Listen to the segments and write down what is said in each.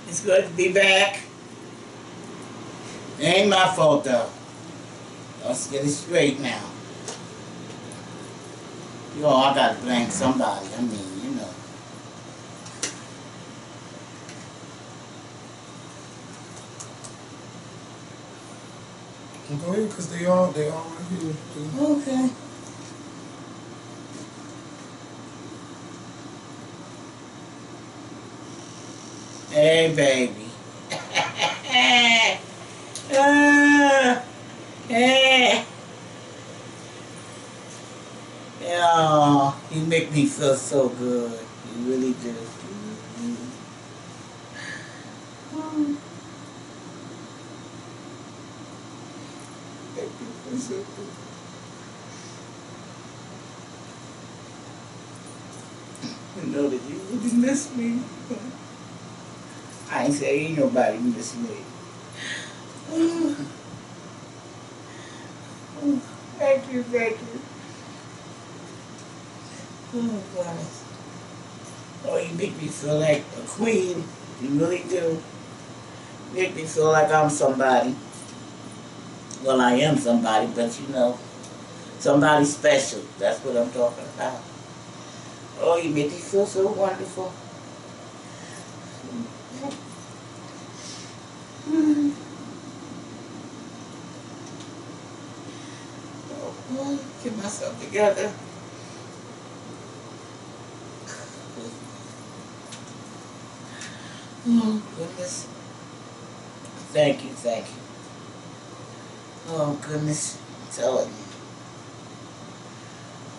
It's good to be back. It ain't my fault though. Let's get it straight now. Yo, I gotta blame somebody. I mean, you know. Go ahead, cause they all right here. Okay. Hey, baby. Hey. Yeah, you make me feel so good. You really do. I know that you really miss me. I ain't say ain't nobody miss me. Thank you, thank you. Oh, God. Oh, you make me feel like a queen. You really do. Make me feel like I'm somebody. Well, I am somebody, but you know, somebody special. That's what I'm talking about. Oh, you make me feel so wonderful. Oh, get myself together. Oh, goodness. Thank you, thank you. Oh, goodness. I'm telling you.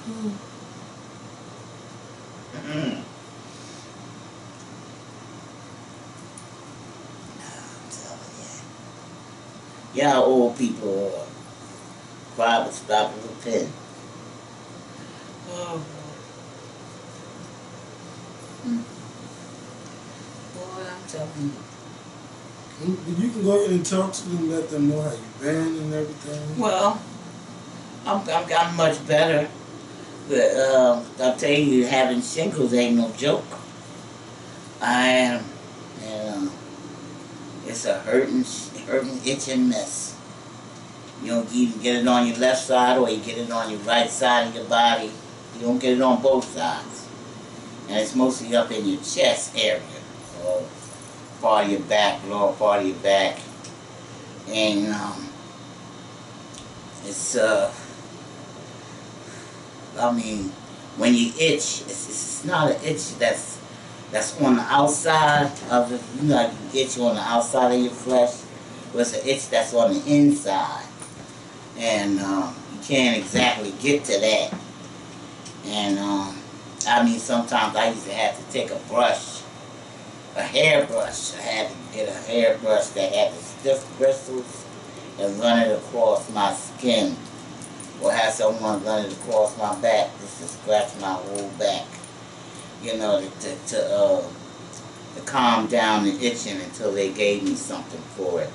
I'm telling you. Y'all old people cry with stop with a pen. Oh, boy, I'm telling you. You can go ahead and talk to them, let them know how you been and everything. Well, I'm much better. But I'll tell you, having shingles ain't no joke. I am, and it's a hurting, itching mess. You don't even get it on your left side or you get it on your right side of your body. You don't get it on both sides. And it's mostly up in your chest area. So part of your back, lower part of your back. And it's I mean, when you itch, it's not an itch that's on the outside of it. You know, you itch on the outside of your flesh. But it's an itch that's on the inside. And you can't exactly get to that. And I mean, sometimes I used to have to take a brush, a hairbrush. I had to get a hairbrush that had the stiff bristles and run it across my skin. Or have someone run it across my back just to scratch my whole back. You know, to calm down the itching until they gave me something for it.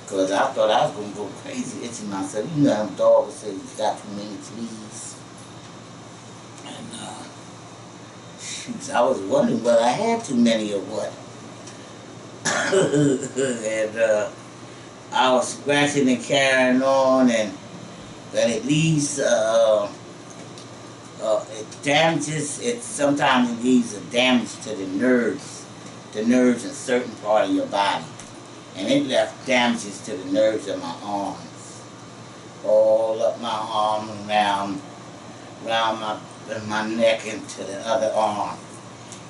Because I thought I was going to go crazy itching myself. You know, them dogs say you got too many fleas. And shoot, I was wondering whether I had too many or what. And I was scratching and carrying on, and but it leaves, it damages, sometimes it leaves a damage to the nerves in certain part of your body. And it left damages to the nerves of my arms. All up my arm, around my neck and to the other arm.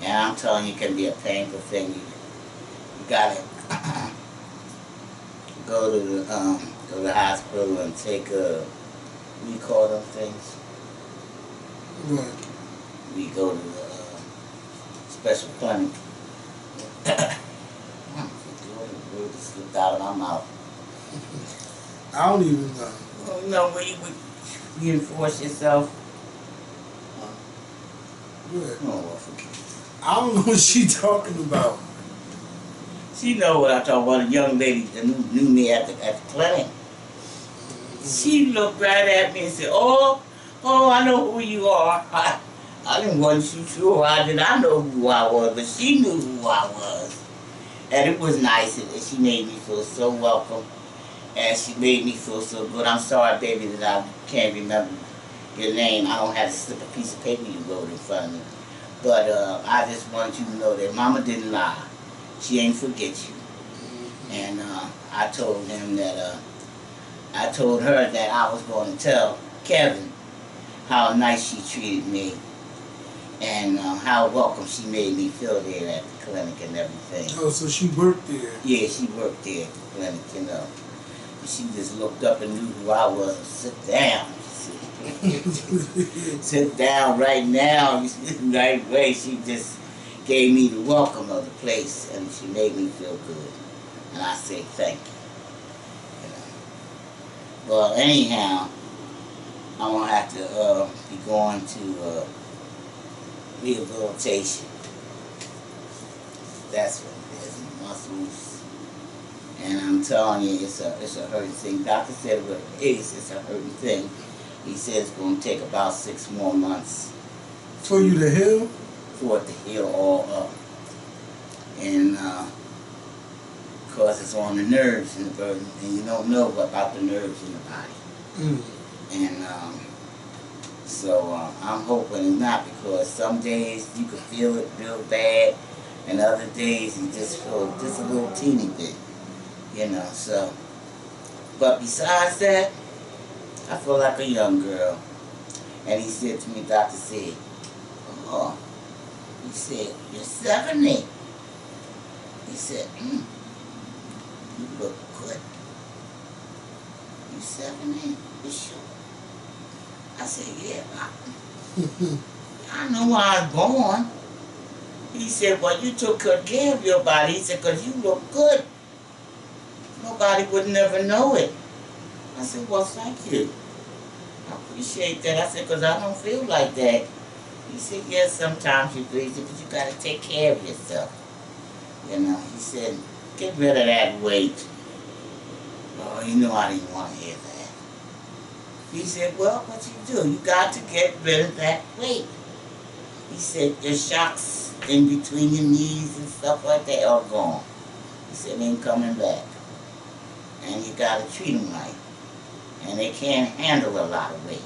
And I'm telling you, it can be a painful thing. You gotta go to the hospital and take a, what do you call them things? What? We go to the special clinic. The word just slipped out of my mouth. I don't even know. Well, no, where you reinforce yourself. What? Oh, I forget. I don't know what she talking about. She know what I'm talking about. A young lady that knew me at the clinic. She looked right at me and said, oh, I know who you are. I didn't want you sure I know who I was, but she knew who I was. And it was nice, and she made me feel so welcome, and she made me feel so good. I'm sorry, baby, that I can't remember your name. I don't have to slip a piece of paper you wrote in front of me. But I just want you to know that Mama didn't lie. She ain't forget you. And I told him that, I told her that I was going to tell Kevin how nice she treated me and how welcome she made me feel there at the clinic and everything. Oh, so she worked there? Yeah, she worked there at the clinic, you know. She just looked up and knew who I was. Sit down. Sit down right now. Right way. She just gave me the welcome of the place, and she made me feel good. And I say thank you. You know. Well, anyhow, I'm gonna have to be going to rehabilitation. That's what it is. Muscles. And I'm telling you, it's a hurting thing. Doctor said what it is, it's a hurting thing. He said it's going to take about 6 more months. For you to heal? For it to heal all up. And because it's on the nerves in the body, and you don't know about the nerves in the body. Mm. And so I'm hoping it's not, because some days you can feel it real bad, and other days you just feel just a little teeny bit. You know, so, but besides that, I feel like a young girl. And he said to me, Doctor said, oh, he said, you're 70. He said, you look good. You 70? You sure? I said, yeah, I know where I was born. He said, well, you took good care of your body. He said, because you look good. Nobody would never know it. I said, well, thank you. I appreciate that. I said, because I don't feel like that. He said, yes, sometimes you do. He said, but you got to take care of yourself. You know, he said, get rid of that weight. Oh, you know I didn't want to hear that. He said, well, what you do? You got to get rid of that weight. He said, your shocks in between your knees and stuff like that are gone. He said, they ain't coming back. And you got to treat them right. And they can't handle a lot of weight.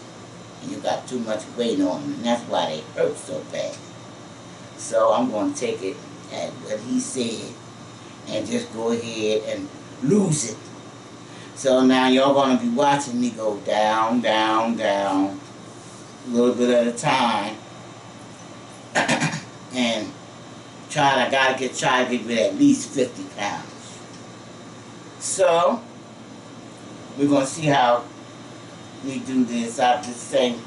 And you got too much weight on them, and that's why they hurt so bad. So I'm going to take it at what he said and just go ahead and lose it. So now y'all going to be watching me go down, down, down, a little bit at a time. And try to get rid of at least 50 pounds. So we're gonna see how we do this. I did the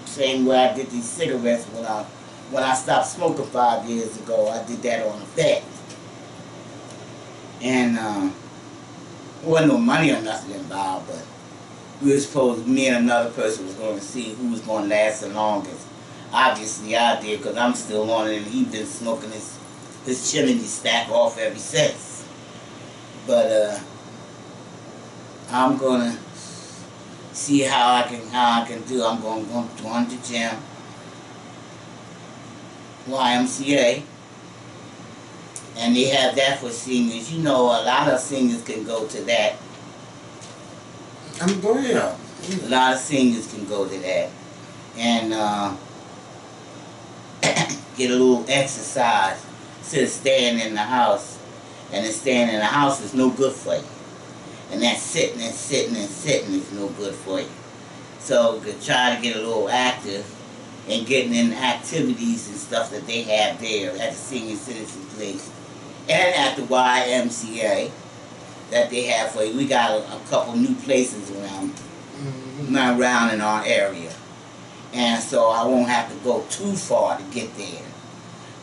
same way I did these cigarettes when I stopped smoking 5 years ago. I did that on a bet, and there wasn't no money or nothing involved. But we were supposed, me and another person was going to see who was going to last the longest. Obviously, I did, because I'm still on it, and he's been smoking his chimney stack off ever since. But I'm gonna see how I can do. I'm going to join the gym, YMCA, and they have that for seniors. You know, a lot of seniors can go to that. I'm going. You know, a lot of seniors can go to that, and get a little exercise instead of staying in the house. And then staying in the house is no good for you. And that sitting and sitting and sitting is no good for you. So you try to get a little active and getting in activities and stuff that they have there at the senior citizen place and at the YMCA that they have for you. We got a couple new places around in our area. And so I won't have to go too far to get there,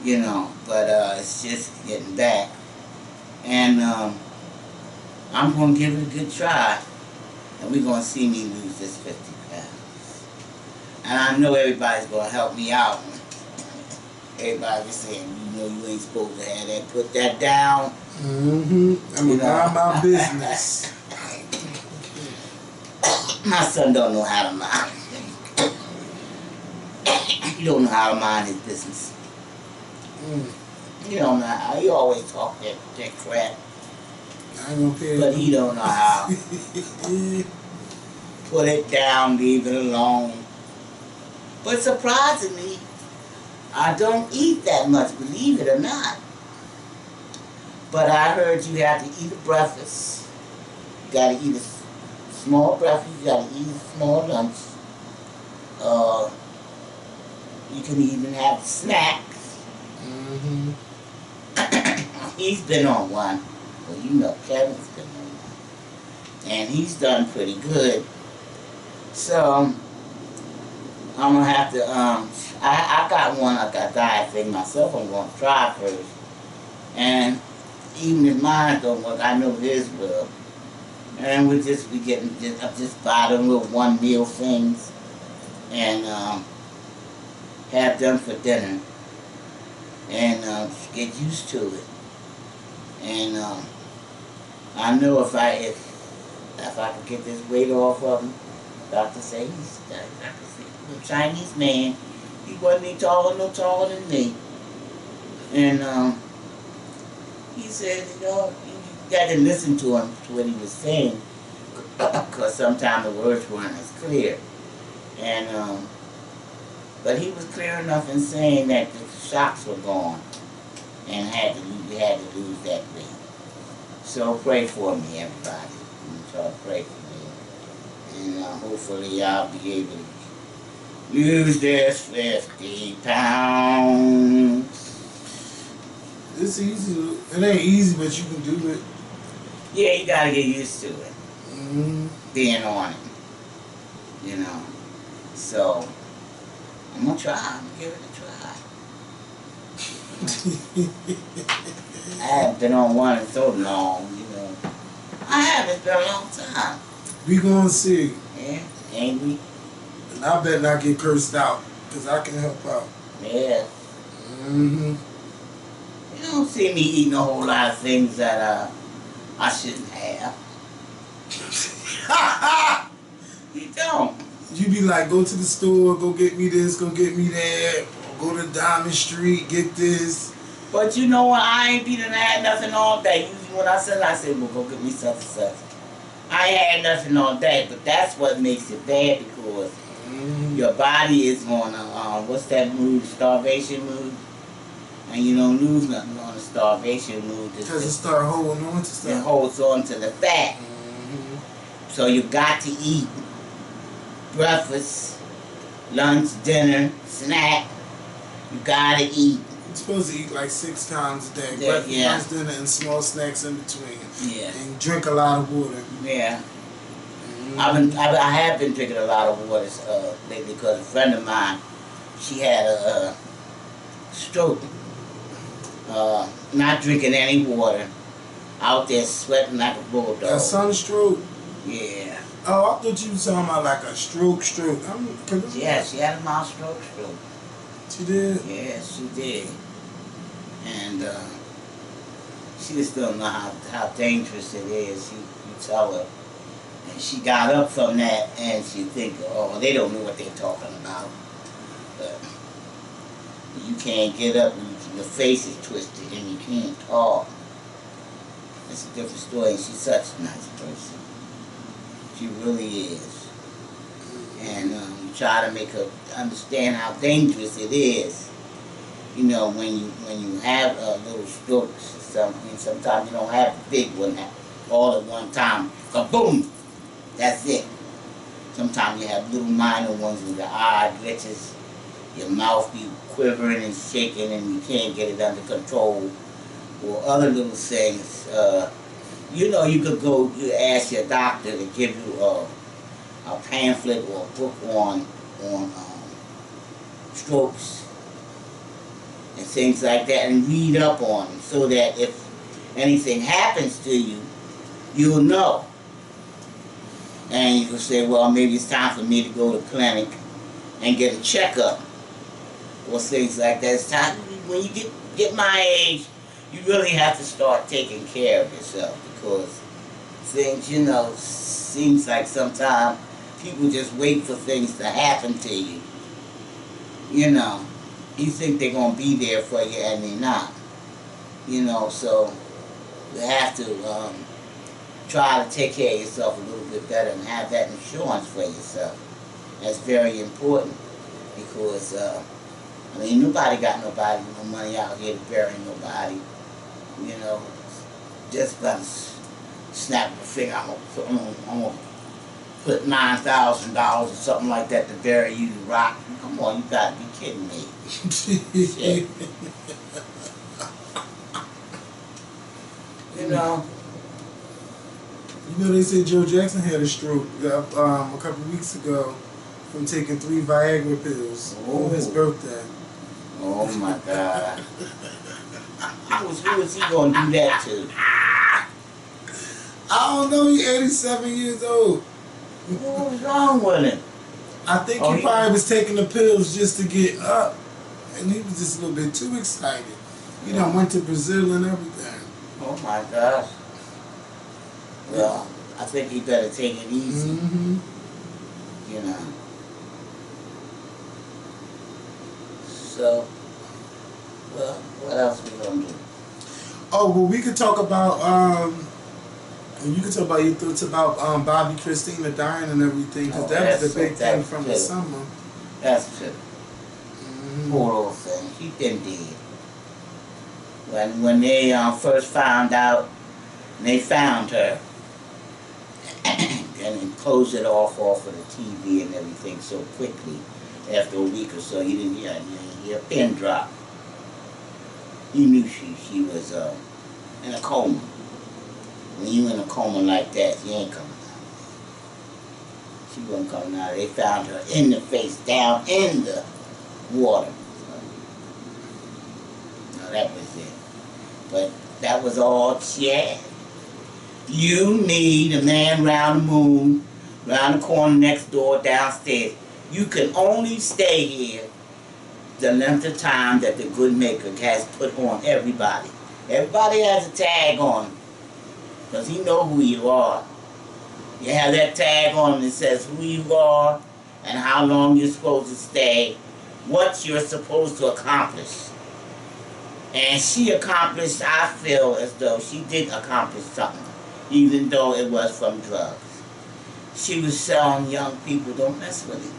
you know, but it's just getting back. And I'm going to give it a good try, and we're going to see me lose this 50 pounds. And I know everybody's going to help me out. Everybody's saying, you know, you ain't supposed to have that. Put that down. I'm going to mind my business. My son don't know how to mind. He don't know how to mind his business. You don't know how. He always talk that crap. I ain't gonna pay But it. he don't know how. Put it down, leave it alone. But surprisingly, I don't eat that much, believe it or not. But I heard you have to eat a breakfast. You gotta eat a small breakfast, you gotta eat a small lunch. You can even have snacks. Mm-hmm. He's been on one. Well, you know, Kevin's been on one. And he's done pretty good. So, I'm gonna have to, I got one, I got diet thing myself, I'm gonna try first. And even if mine don't work, I know his will. And we'll just be getting, just buy them little one meal things and have them for dinner. And get used to it. And I know if I could get this weight off of him, Doctor say he's a Chinese man. He wasn't any taller, no taller than me. And he said, you know, you got to listen to him, to what he was saying, because sometimes the words weren't as clear. And but he was clear enough in saying that the shocks were gone, and we had to lose that weight. So pray for me, everybody. So pray for me, and hopefully I'll be able to lose this 50 pounds. It's easy. It ain't easy, but you can do it. Yeah, you gotta get used to it. Mm-hmm. Being on it, you know. So I'm gonna try. I'm gonna give it a try. I haven't been on one in so long, you know. I haven't. It's been a long time. We gonna see. Yeah, ain't we? And I better not get cursed out, because I can help out. Yeah. Mm-hmm. You don't see me eating a whole lot of things that I shouldn't have. You don't. You be like, go to the store, go get me this, go get me that, or go to Diamond Street, get this. But you know what? I ain't done had nothing all day. Usually when I say, well, go get me such and such. I ain't had nothing all day, but that's what makes it bad, because your body is on a, what's that mood, starvation mood? And you don't lose nothing on the starvation mood. Because it start holding on to stuff. It holds on to the fat. So you got to eat breakfast, lunch, dinner, snack. You gotta eat. You're supposed to eat like 6 times a day. Yeah, Breakfast, yeah. lunch, dinner, and small snacks in between. Yeah. And drink a lot of water. Yeah. I have been drinking a lot of water lately, because a friend of mine, she had a stroke. Not drinking any water, out there sweating like a bulldog. A sunstroke? Yeah. Oh, I thought you were talking about like a stroke. Yeah, she had a mild stroke. She did? Yeah, she did. And she just don't know how dangerous it is. You tell her. And she got up from that, and she think, oh, they don't know what they're talking about. But you can't get up, and your face is twisted, and you can't talk. It's a different story, and she's such a nice person. She really is. And you try to make her understand how dangerous it is. You know, when you have little strokes, sometimes you don't have a big one all at one time. Kaboom! That's it. Sometimes you have little minor ones with the eye glitches, your mouth be quivering and shaking, and you can't get it under control, or other little things. You know, you could go, you ask your doctor to give you a pamphlet or a book on strokes and things like that, and read up on them, so that if anything happens to you, you'll know. And you can say, well, maybe it's time for me to go to clinic and get a checkup, or things like that. It's time, when you get my age, you really have to start taking care of yourself, because things, you know, seems like sometimes people just wait for things to happen to you. You know, you think they're going to be there for you, and they're not. You know, so you have to try to take care of yourself a little bit better and have that insurance for yourself. That's very important because, I mean, nobody got no money out here to bury nobody. You know, just by snap a finger, I'm gonna put $9,000 or something like that to bury you to rock. Come on, you gotta be kidding me. Shit. You know. You know, they said Joe Jackson had a stroke a couple weeks ago from taking 3 Viagra pills on his birthday. Oh my God. Who was he gonna do that to? I don't know, he's 87 years old. What was wrong with him? I think he probably was taking the pills just to get up. And he was just a little bit too excited. You know, went to Brazil and everything. Oh my gosh. Well, I think he better take it easy. You know. So, well, what else we gonna do? Oh, well, we could talk about, you could talk about your thoughts about Bobbi Kristina dying and everything, because that was the big thing from the summer. That's true. Poor old thing. She been dead. When they first found out, and they found her, and then closed it off of the TV and everything so quickly, after a week or so, you didn't hear a pin drop. You knew she was in a coma. When you in a coma like that, she ain't coming out. She wasn't coming out. They found her in the face, down in the water. No, that was it. But that was all she had. You need a man round the moon, round the corner next door, downstairs. You can only stay here the length of time that the good maker has put on everybody. Everybody has a tag on them, because he know who you are. You have that tag on that says who you are and how long you're supposed to stay, what you're supposed to accomplish. And she accomplished, I feel as though she did accomplish something, even though it was from drugs. She was telling young people, don't mess with it.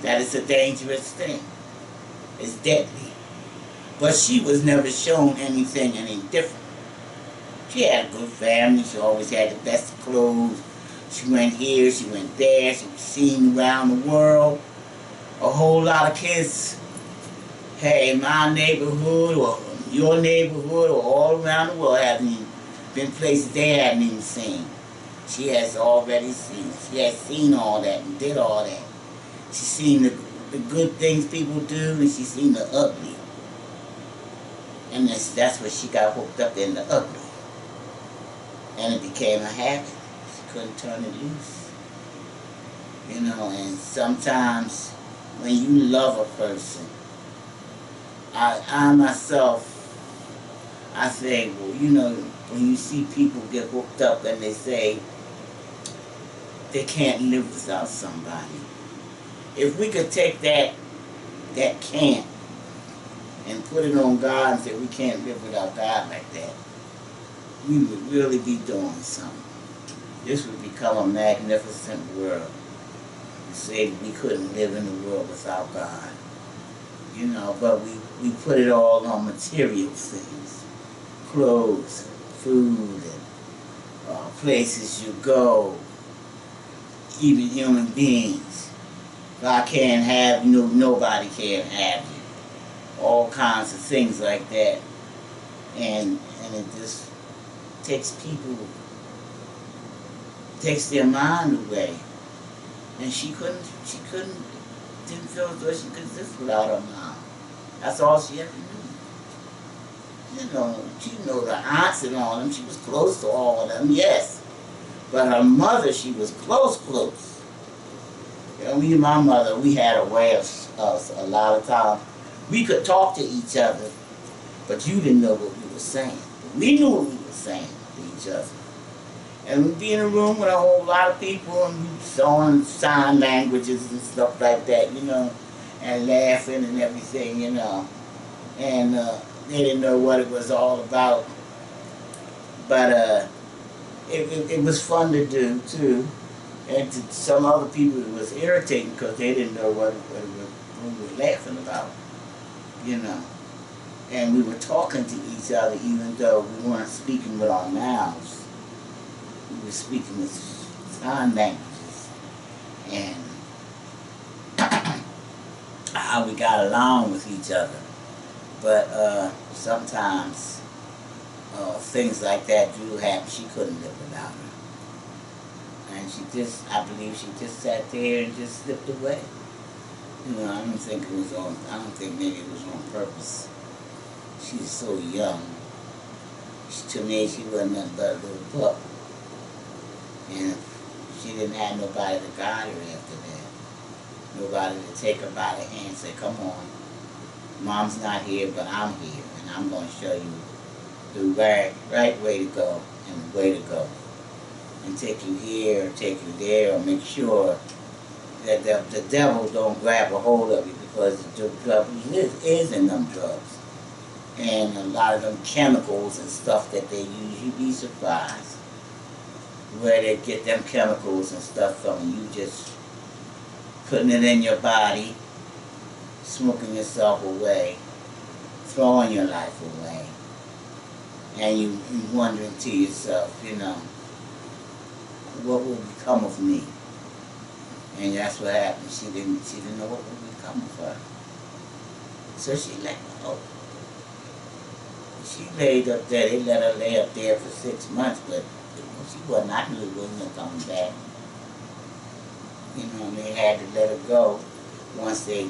That is a dangerous thing. It's deadly. But she was never shown anything any different. She had a good family. She always had the best clothes. She went here, she went there. She was seen around the world. A whole lot of kids, hey, my neighborhood or your neighborhood or all around the world haven't even been places they hadn't even seen. She has already seen. She has seen all that and did all that. She's seen the good things people do, and she's seen the ugly. And that's where she got hooked up in, the ugly. And it became a habit. She couldn't turn it loose. You know, and sometimes when you love a person, I myself, I say, well, you know, when you see people get hooked up and they say they can't live without somebody. If we could take that can't and put it on God and say we can't live without God like that, we would really be doing something. This would become a magnificent world. You say we couldn't live in the world without God. You know, but we put it all on material things. Clothes, food, and places you go, even human beings. God can't have you, nobody can have you. All kinds of things like that. And it just takes their mind away. And she didn't feel as though she could exist without her mom. That's all she ever knew. You know, she knew the aunts and all them. She was close to all of them, yes. But her mother, she was close. You know, me and my mother, we had a way of a lot of times. We could talk to each other, but you didn't know what we were saying. But we knew what we were saying to each other. And we'd be in a room with a whole lot of people and we'd sewing sign languages and stuff like that, you know, and laughing and everything, you know. And they didn't know what it was all about. But it was fun to do too, and to some other people it was irritating because they didn't know what we were laughing about, you know. And we were talking to each other even though we weren't speaking with our mouths. We were speaking with sign languages, and how we got along with each other. But sometimes things like that do happen. She couldn't live without her. And she just, I believe she just sat there and just slipped away. You know, I don't think maybe it was on purpose. She's so young. To me, she wasn't nothing but a little pup. And she didn't have nobody to guide her after that. Nobody to take her by the hand and say, come on, Mom's not here, but I'm here, and I'm going to show you the right way to go and the way to go. And take you here, or take you there, or make sure that the devil don't grab a hold of you, because the devil is in them drugs. And a lot of them chemicals and stuff that they use, you'd be surprised where they get them chemicals and stuff from, and you just putting it in your body, smoking yourself away, throwing your life away, and you wondering to yourself, you know, what will become of me? And that's what happened. She didn't know what would become of her. So she let go. She laid up there. They let her lay up there for 6 months, but she wasn't. I knew it wasn't coming back. You know, and they had to let her go once they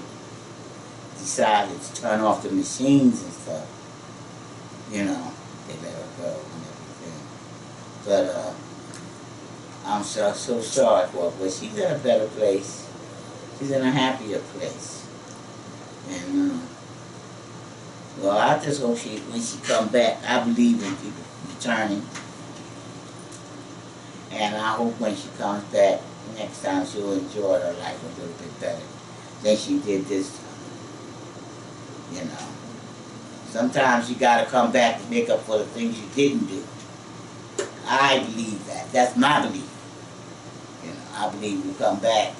decided to turn off the machines and stuff. You know, they let her go and everything. But I'm so sorry for her. But she's in a better place. She's in a happier place. And well, I just hope when she come back, I believe in people returning. And I hope when she comes back next time, she'll enjoy her life a little bit better than she did this time. You know, sometimes you got to come back to make up for the things you didn't do. I believe that. That's my belief. You know, I believe you come back.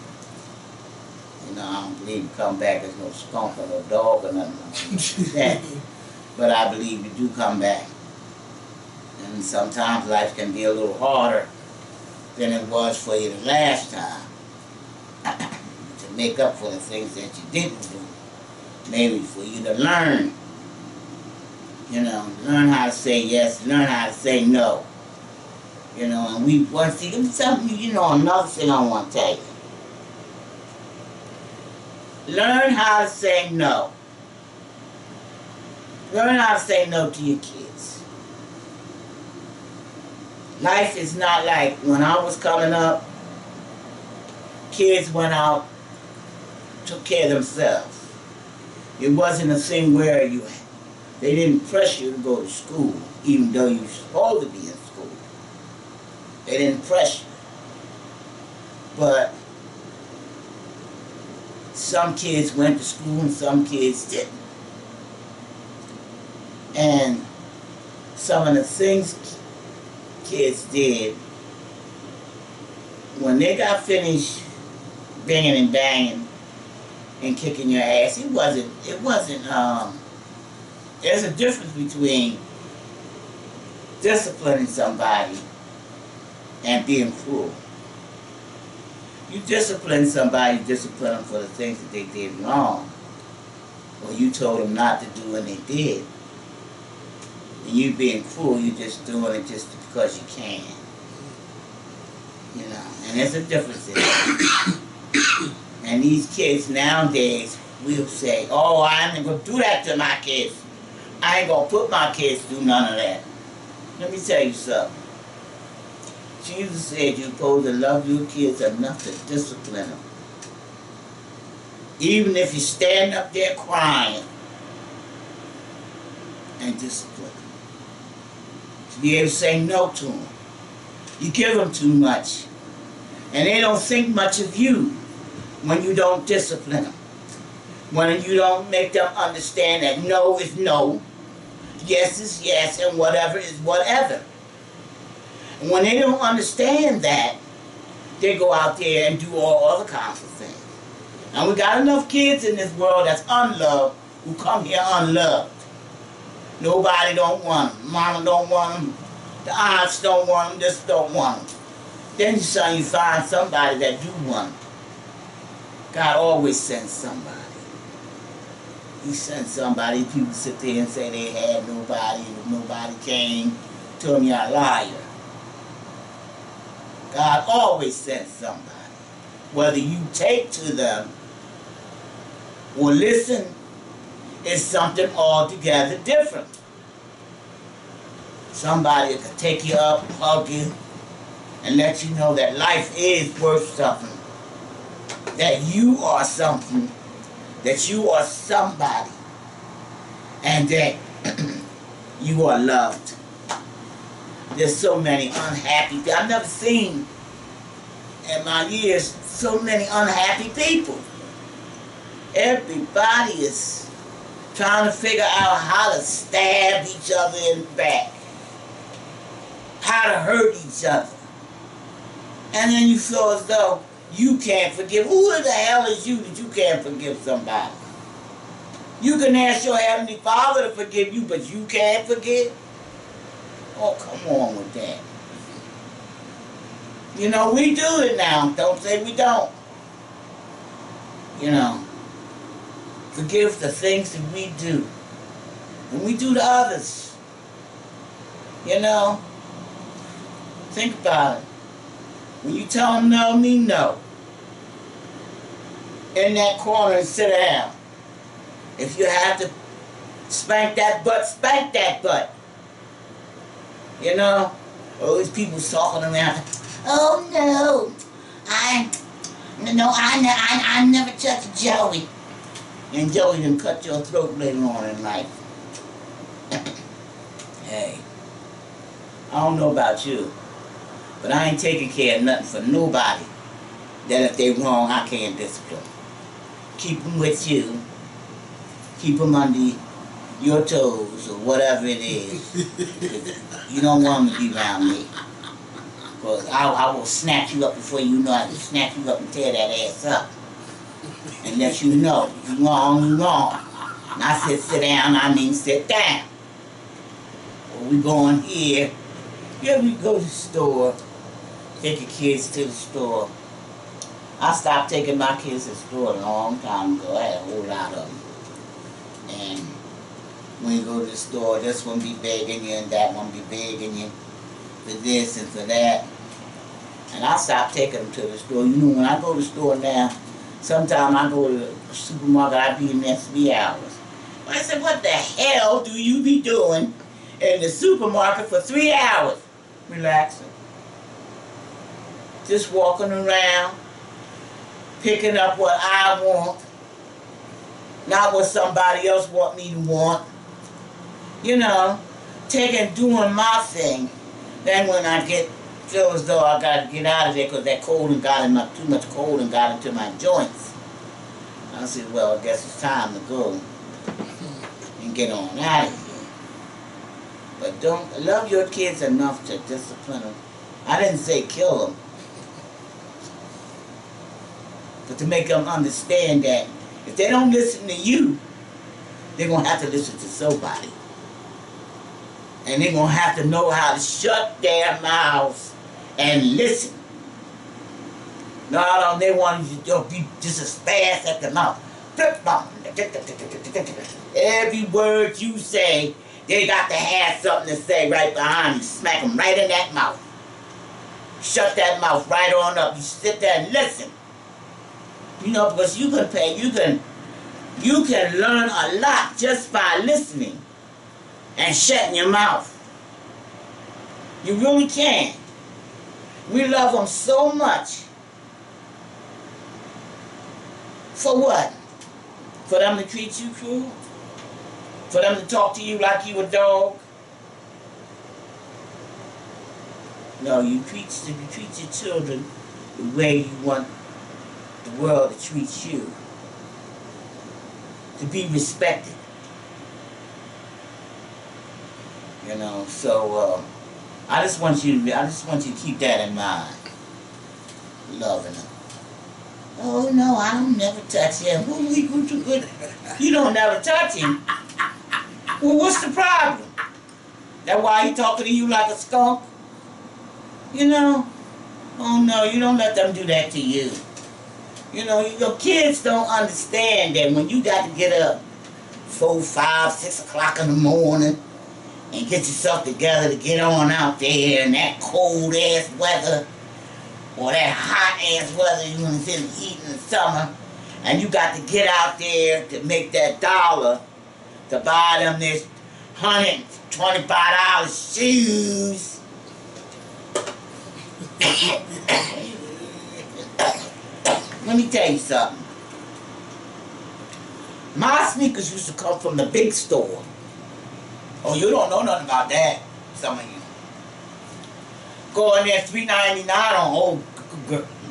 You know, I don't believe you come back as no skunk or no dog or nothing like that. But I believe you do come back. And sometimes life can be a little harder than it was for you the last time. To make up for the things that you didn't do. Maybe for you to learn. You know, learn how to say yes, learn how to say no. You know, and we want to see something, you know, another thing I want to tell you. Learn how to say no. Learn how to say no to your kids. Life is not like when I was coming up, kids went out, took care of themselves. It wasn't a thing where they didn't press you to go to school, even though you were supposed to be in school. They didn't press you. But some kids went to school and some kids didn't. And some of the things kids did, when they got finished banging and banging and kicking your ass, it wasn't, there's a difference between disciplining somebody and being cruel. You discipline somebody, discipline them for the things that they did wrong. Or you told them not to do and they did. And you being cruel, you just doing it just because you can. You know, and there's a difference there. And these kids nowadays will say, oh, I ain't going to do that to my kids. I ain't going to put my kids through none of that. Let me tell you something. Jesus said you're supposed to love your kids enough to discipline them. Even if you stand up there crying and discipline them. To be able to say no to them. You give them too much. And they don't think much of you when you don't discipline them. When you don't make them understand that no is no, yes is yes, and whatever is whatever. And when they don't understand that, they go out there and do all other kinds of things. And we got enough kids in this world that's unloved who come here unloved. Nobody don't want them. Mama don't want them. The aunts don't want them. Just don't want them. Then you find somebody that do want them. God always sends somebody. He sent somebody. People sit there and say they had nobody, and nobody came. Tell them you're a liar. God always sends somebody. Whether you take to them or listen is something altogether different. Somebody can take you up, hug you, and let you know that life is worth something. That you are something. That you are somebody. And that you are loved. There's so many unhappy people. I've never seen in my years so many unhappy people. Everybody is trying to figure out how to stab each other in the back. How to hurt each other. And then you feel as though you can't forgive. Who the hell is you that you can't forgive somebody? You can ask your Heavenly Father to forgive you, but you can't forgive? Oh, come on with that. You know, we do it now. Don't say we don't. You know, forgive the things that we do. And we do to others. You know, think about it. When you tell them no, mean no. In that corner and sit down. If you have to spank that butt, spank that butt. You know? All these people talking around. Oh no, I never touched Joey. And Joey done cut your throat later on in life. Hey, I don't know about you, but I ain't taking care of nothing for nobody that if they wrong, I can't discipline. Keep them with you. Keep them under your toes or whatever it is. You don't want them to be around me. Because I will snatch you up before you know I can snatch you up and tear that ass up. And let you know, you wrong, you wrong. And I said sit down, I mean sit down. Well, we going here. Yeah, we go to the store. Take your kids to the store. I stopped taking my kids to the store a long time ago. I had a whole lot of them. And when you go to the store, this one be begging you and that one be begging you for this and for that. And I stopped taking them to the store. You know, when I go to the store now, sometimes I go to the supermarket, I be in there 3 hours. I said, what the hell do you be doing in the supermarket for 3 hours? Relaxing. Just walking around, picking up what I want, not what somebody else want me to want. You know, doing my thing. Then when I feel as though I got to get out of there because that cold and got in too much cold and got into my joints, I said, well, I guess it's time to go and get on out of here. But don't love your kids enough to discipline them. I didn't say kill them, but to make them understand that if they don't listen to you, they're going to have to listen to somebody. And they're going to have to know how to shut their mouths and listen. No, they want you to be just as fast at the mouth. Every word you say, they got to have something to say right behind you. Smack them right in that mouth. Shut that mouth right on up. You sit there and listen. You know, because you can learn a lot just by listening and shutting your mouth. You really can. We love them so much. For what? For them to treat you cruel? For them to talk to you like you a dog? No, you treat your children the way you want the world to treat you. To be respected. You know, so I just want you to keep that in mind. Loving him. Oh no, I don't never touch him. You don't never touch him. Well, what's the problem? That why he talking to you like a skunk? You know? Oh no, you don't let them do that to you. You know, your kids don't understand that when you got to get up 4, 5, 6 o'clock in the morning and get yourself together to get on out there in that cold ass weather or that hot ass weather you want to sit and eat in the summer, and you got to get out there to make that dollar to buy them this $125 shoes. Let me tell you something. My sneakers used to come from the big store. Oh, you don't know nothing about that, some of you. Go in there, $3.99 on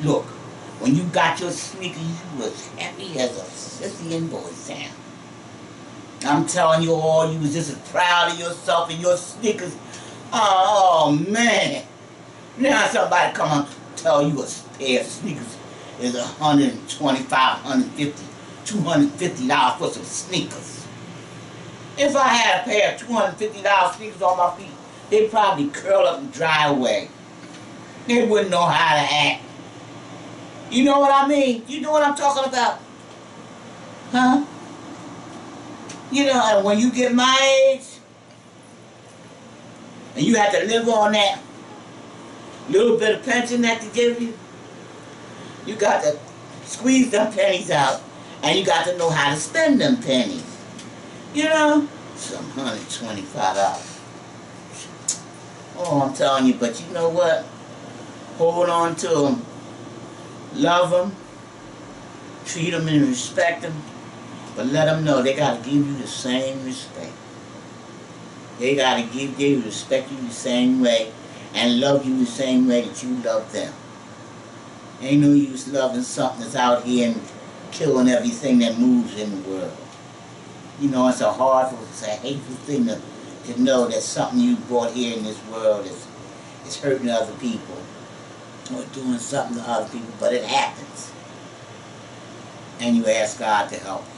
look. When you got your sneakers, you was happy as a sissy in boy Sam. I'm telling you all, you was just as proud of yourself and your sneakers. Oh man. Now somebody come and tell you a pair of sneakers is $125, $150, $250 for some sneakers. If I had a pair of $250 sneakers on my feet, they'd probably curl up and dry away. They wouldn't know how to act. You know what I mean? You know what I'm talking about? Huh? You know, and when you get my age, and you have to live on that little bit of pension that they give you, you got to squeeze them pennies out, and you got to know how to spend them pennies. You know? Some $125. Oh, I'm telling you, but you know what? Hold on to them. Love them. Treat them and respect them. But let them know they got to give you the same respect. They got to respect you the same way and love you the same way that you love them. Ain't no use loving something that's out here and killing everything that moves in the world. You know, it's a hateful thing to know that something you brought here in this world is hurting other people or doing something to other people, but it happens. And you ask God to help you.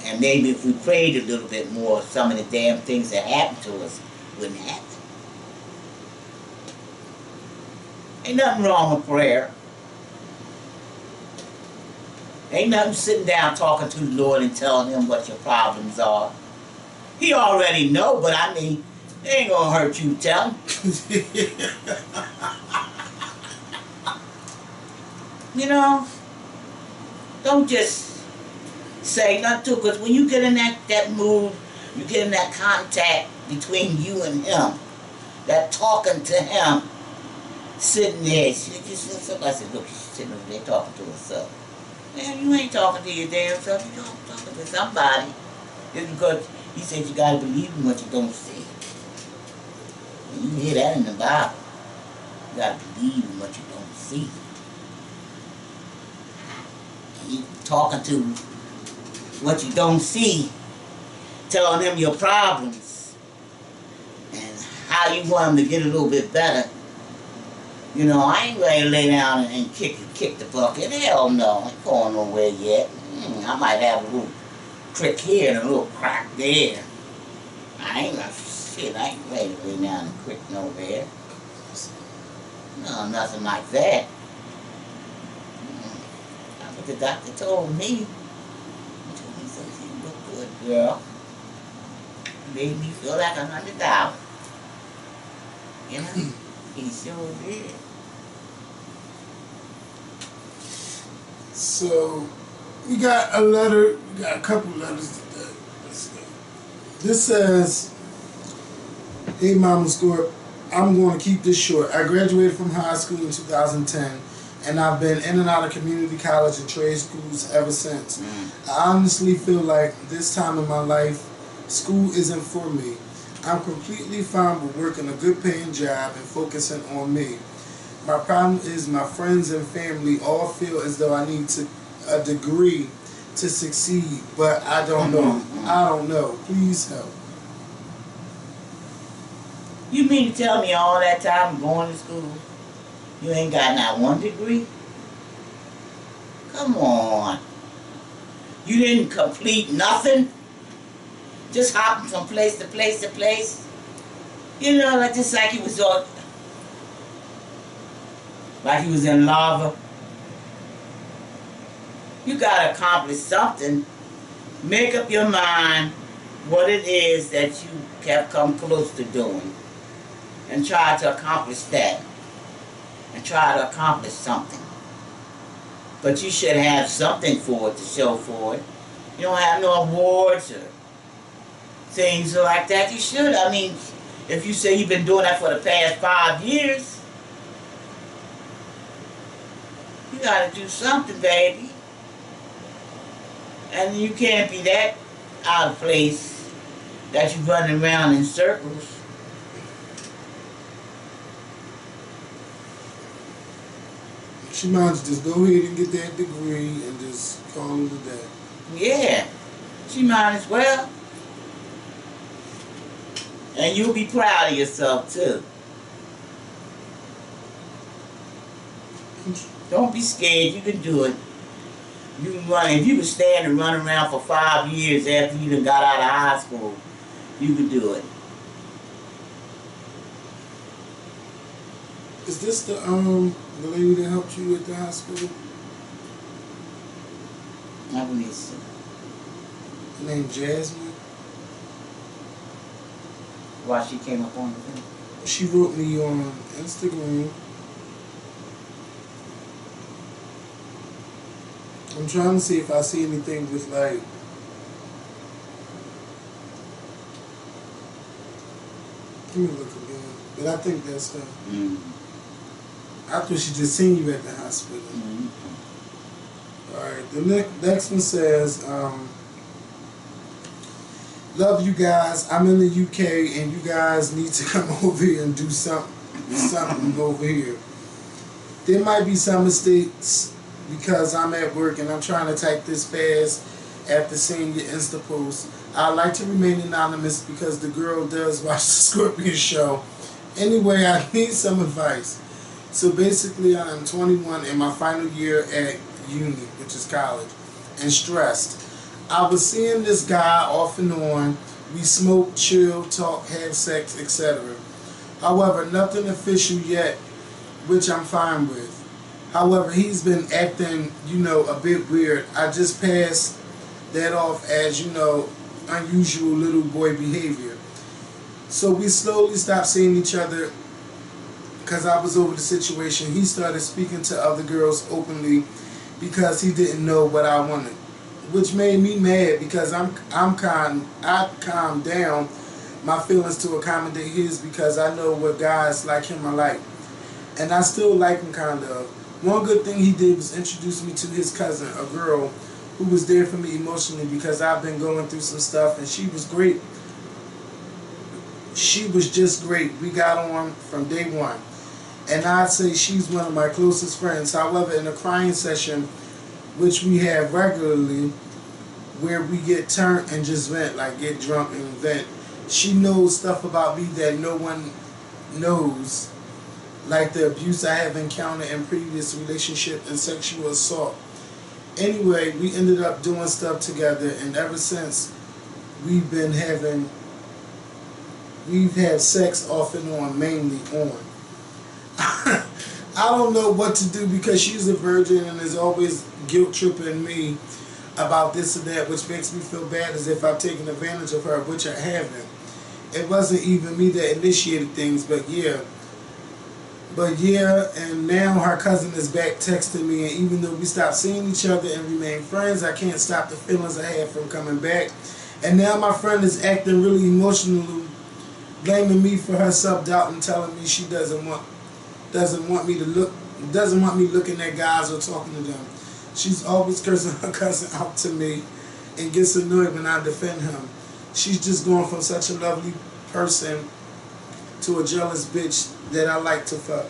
And maybe if we prayed a little bit more, some of the damn things that happen to us wouldn't happen. Ain't nothing wrong with prayer. Ain't nothing sitting down talking to the Lord and telling him what your problems are. He already know, but I mean, it ain't gonna hurt you to tell him. You know? Don't just say nothing to him, because when you get in that mood, you get in that contact between you and him, that talking to him, sitting there, somebody said, look, she's sitting over there talking to herself. Man, you ain't talking to your damn self, you're talking to somebody. Just because he said you gotta believe in what you don't see. And you hear that in the Bible. You gotta believe in what you don't see. And you talking to what you don't see, telling them your problems and how you want them to get a little bit better. You know, I ain't ready to lay down and kick the bucket. Hell no, I ain't going nowhere yet. I might have a little crick here and a little crack there. I ain't ready to lay down and crick nowhere. No, nothing like that. That's what the doctor told me. He told me, so you look good, girl. Made me feel like $100. You know? He sure did. So, we got a letter, we got a couple letters today. Let's go. This says, hey Mama Skorp, I'm going to keep this short. I graduated from high school in 2010, and I've been in and out of community college and trade schools ever since. I honestly feel like this time in my life, school isn't for me. I'm completely fine with working a good paying job and focusing on me. My problem is my friends and family all feel as though I need a degree to succeed, but I don't know. I don't know. Please help. You mean to tell me all that time going to school, you ain't got not one degree? Come on. You didn't complete nothing? Just hopping from place to place to place? You know, like just like he was on, like he was in lava. You gotta accomplish something. Make up your mind what it is that you have come close to doing. And try to accomplish that. And try to accomplish something. But you should have something for it to show for it. You don't have no awards or things like that. You should. I mean, if you say you've been doing that for the past 5 years, you gotta do something, baby. And you can't be that out of place that you're running around in circles. She might just go ahead and get that degree and just call it a day. Yeah, she might as well. And you'll be proud of yourself too. Don't be scared, you can do it. You can run. If you can stand and run around for 5 years after you done got out of high school, you can do it. Is this the lady that helped you at the hospital? I believe so. Her name Jasmine? Why she came up on the thing? She wrote me on Instagram. I'm trying to see if I see anything with like let me look again. But I think that's her. Mm-hmm. I thought she just seen you at the hospital. Mm-hmm. Alright, the next one says, love you guys. I'm in the UK and you guys need to come over here and do something over here. There might be some mistakes because I'm at work and I'm trying to type this fast after seeing your Insta post. I'd like to remain anonymous because the girl does watch the Skorpion show. Anyway, I need some advice. So basically, I am 21 in my final year at uni, which is college, and stressed. I was seeing this guy off and on. We smoke, chill, talk, have sex, etc. However, nothing official yet, which I'm fine with. However, he's been acting, a bit weird. I just passed that off as, unusual little boy behavior. So we slowly stopped seeing each other because I was over the situation. He started speaking to other girls openly because he didn't know what I wanted, which made me mad because I calmed down my feelings to accommodate his because I know what guys like him are like. And I still like him kind of. One good thing he did was introduce me to his cousin, a girl who was there for me emotionally because I've been going through some stuff, and she was great. She was just great. We got on from day one. And I'd say she's one of my closest friends. However, in a crying session, which we have regularly, where we get turned and just vent, like get drunk and vent, she knows stuff about me that no one knows, like the abuse I have encountered in previous relationship and sexual assault. Anyway, we ended up doing stuff together, and ever since we've had sex off and on, mainly on. I don't know what to do because she's a virgin and is always guilt tripping me about this or that, which makes me feel bad as if I've taken advantage of her, which I haven't. It wasn't even me that initiated things, but yeah, and now her cousin is back texting me, and even though we stopped seeing each other and remain friends, I can't stop the feelings I have from coming back. And now my friend is acting really emotional, blaming me for her self-doubt and telling me she doesn't want me looking at guys or talking to them. She's always cursing her cousin out to me and gets annoyed when I defend him. She's just going from such a lovely person to a jealous bitch that I like to fuck.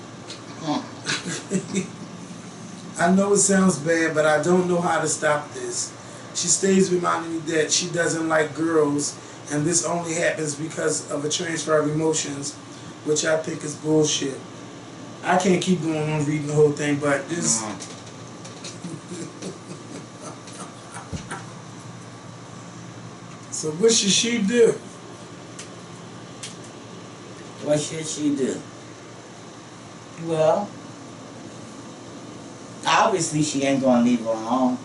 I know it sounds bad, but I don't know how to stop this. She stays reminding me that she doesn't like girls, and this only happens because of a transfer of emotions. which I think is bullshit. I can't keep going on reading the whole thing, but this. So what should she do? What should she do? Well, obviously she ain't gonna leave her alone.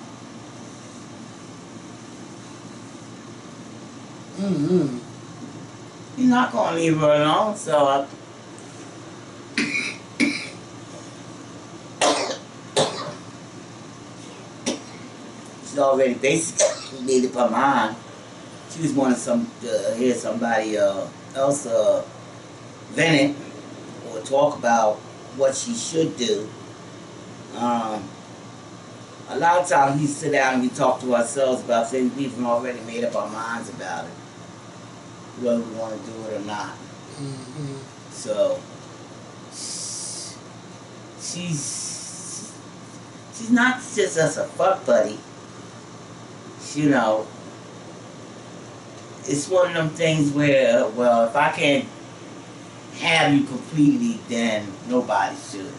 Mm-hmm. You're not gonna leave her alone, so she's already basically made up her mind. She was wanting hear somebody else vent it or talk about what she should do. A lot of times we sit down and we talk to ourselves about things we've already made up our minds about it, whether we want to do it or not. Mm-hmm. So she's not just as a fuck buddy. You know, it's one of them things where, well, if I can't have you completely, then nobody should.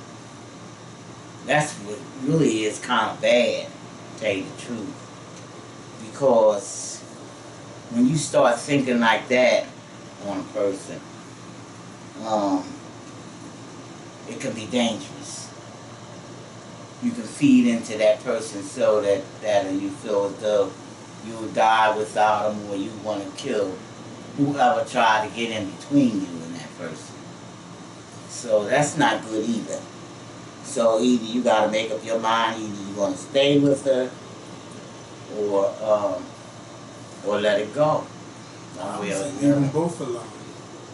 That's what really is kind of bad, to tell you the truth. Because when you start thinking like that on a person, it can be dangerous. You can feed into that person so that you feel as though you will die without them, or you want to kill whoever tried to get in between you and that person. So that's not good either. So either you got to make up your mind, either you're going to stay with her or let it go. I would say leave them both alone.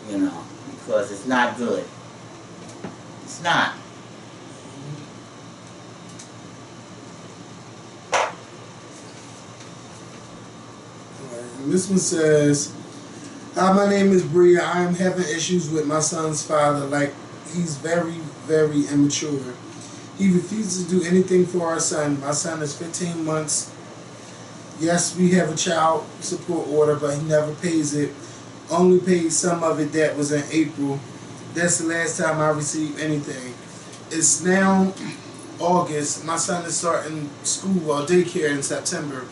You know, because it's not good. It's not. And this one says, "Hi, my name is Bria. I am having issues with my son's father. Like, he's very, very immature. He refuses to do anything for our son. My son is 15 months. Yes, we have a child support order, but he never pays it. Only paid some of it. That was in April. That's the last time I received anything. It's now August. My son is starting school or daycare in September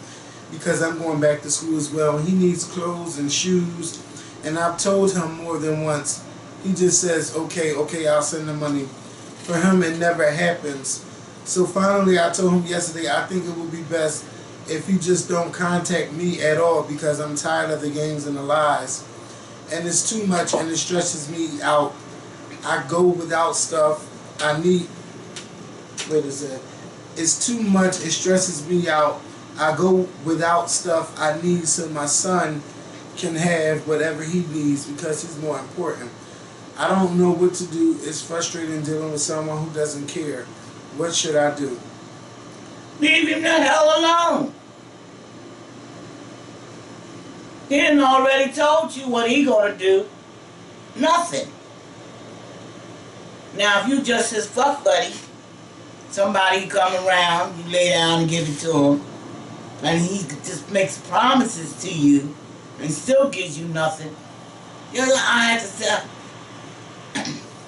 because I'm going back to school as well. He needs clothes and shoes, and I've told him more than once. He just says, okay, I'll send the money. For him, it never happens. So finally, I told him yesterday, I think it would be best if he just don't contact me at all because I'm tired of the games and the lies. And it's too much and it stresses me out. I go without stuff. It's too much. It stresses me out. I go without stuff I need so my son can have whatever he needs because he's more important. I don't know what to do. It's frustrating dealing with someone who doesn't care. What should I do?" Leave him the hell alone. He done already told you what he gonna do. Nothing. Now, if you just his fuck buddy, somebody come around, you lay down and give it to him, and he just makes promises to you and still gives you nothing, you know, I have to say,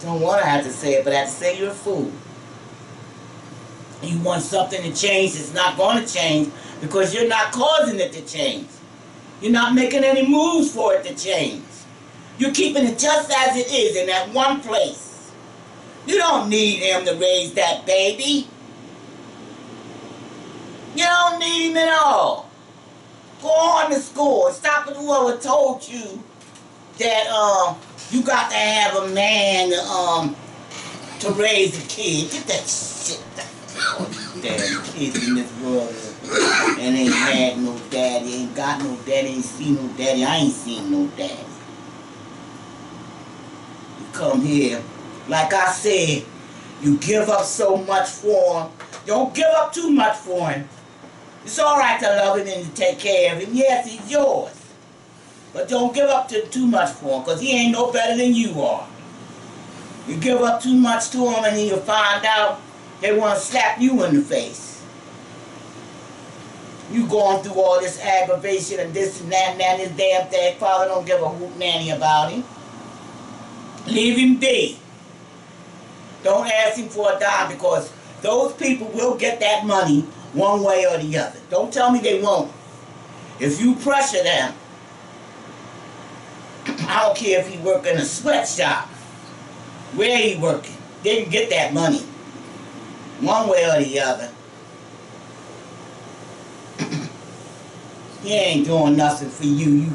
don't want to have to say it, but I have to say you're a fool. You want something to change that's not going to change because you're not causing it to change. You're not making any moves for it to change. You're keeping it just as it is in that one place. You don't need him to raise that baby. You don't need him at all. Go on to school and stop with whoever told you that you got to have a man to raise a kid. Get that shit out. Damn kids in this world and ain't had no daddy, ain't got no daddy, ain't seen no daddy. I ain't seen no daddy. You come here, like I said, you give up so much for him. Don't give up too much for him. It's all right to love him and to take care of him. Yes, he's yours. But don't give up too much for him, because he ain't no better than you are. You give up too much to him and then you'll find out they want to slap you in the face. You going through all this aggravation and this and that and this damn thing. Father don't give a hoot nanny about him. Leave him be. Don't ask him for a dime because those people will get that money one way or the other. Don't tell me they won't. If you pressure them, I don't care if he work in a sweatshop, where he working, they can get that money one way or the other. He ain't doing nothing for you. You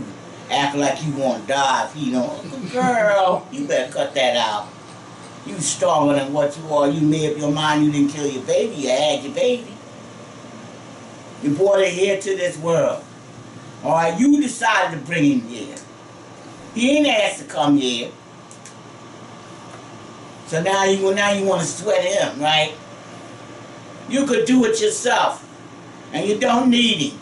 act like you want to die if he don't. Girl, you better cut that out. You stronger than what you are. You made up your mind you didn't kill your baby. You had your baby. You brought it here to this world. All right, you decided to bring him here. He ain't asked to come here. So now you want to sweat him, right? You could do it yourself, and you don't need him.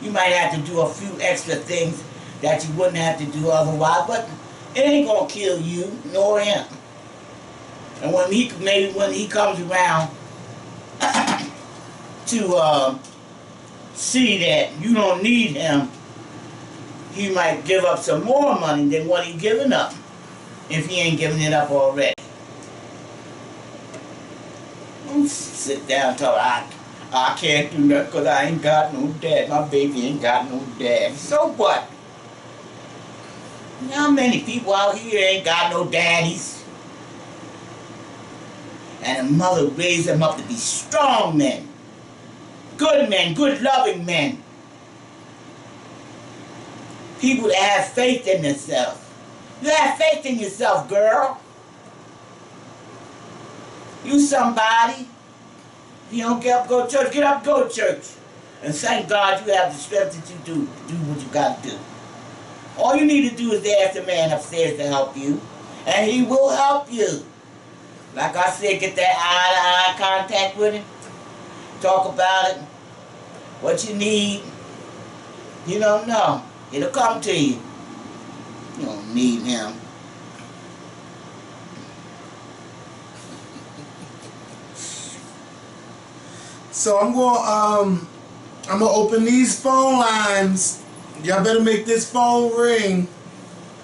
You might have to do a few extra things that you wouldn't have to do otherwise, but it ain't gonna kill you nor him. And when he comes around to see that you don't need him, he might give up some more money than what he's giving up, if he ain't giving it up already. Don't sit down and talk, I can't do nothing because I ain't got no dad. My baby ain't got no dad. So what? You know how many people out here ain't got no daddies? And a mother raised them up to be strong men, good loving men. People that have faith in themselves. You have faith in yourself, girl. You somebody. If you don't get up, go to church, get up, go to church. And thank God you have the strength that you do what you got to do. All you need to do is ask the man upstairs to help you, and he will help you. Like I said, get that eye-to-eye contact with him. Talk about it. What you need. You don't know. It'll come to you. You don't need him. So I'm gonna open these phone lines. Y'all better make this phone ring,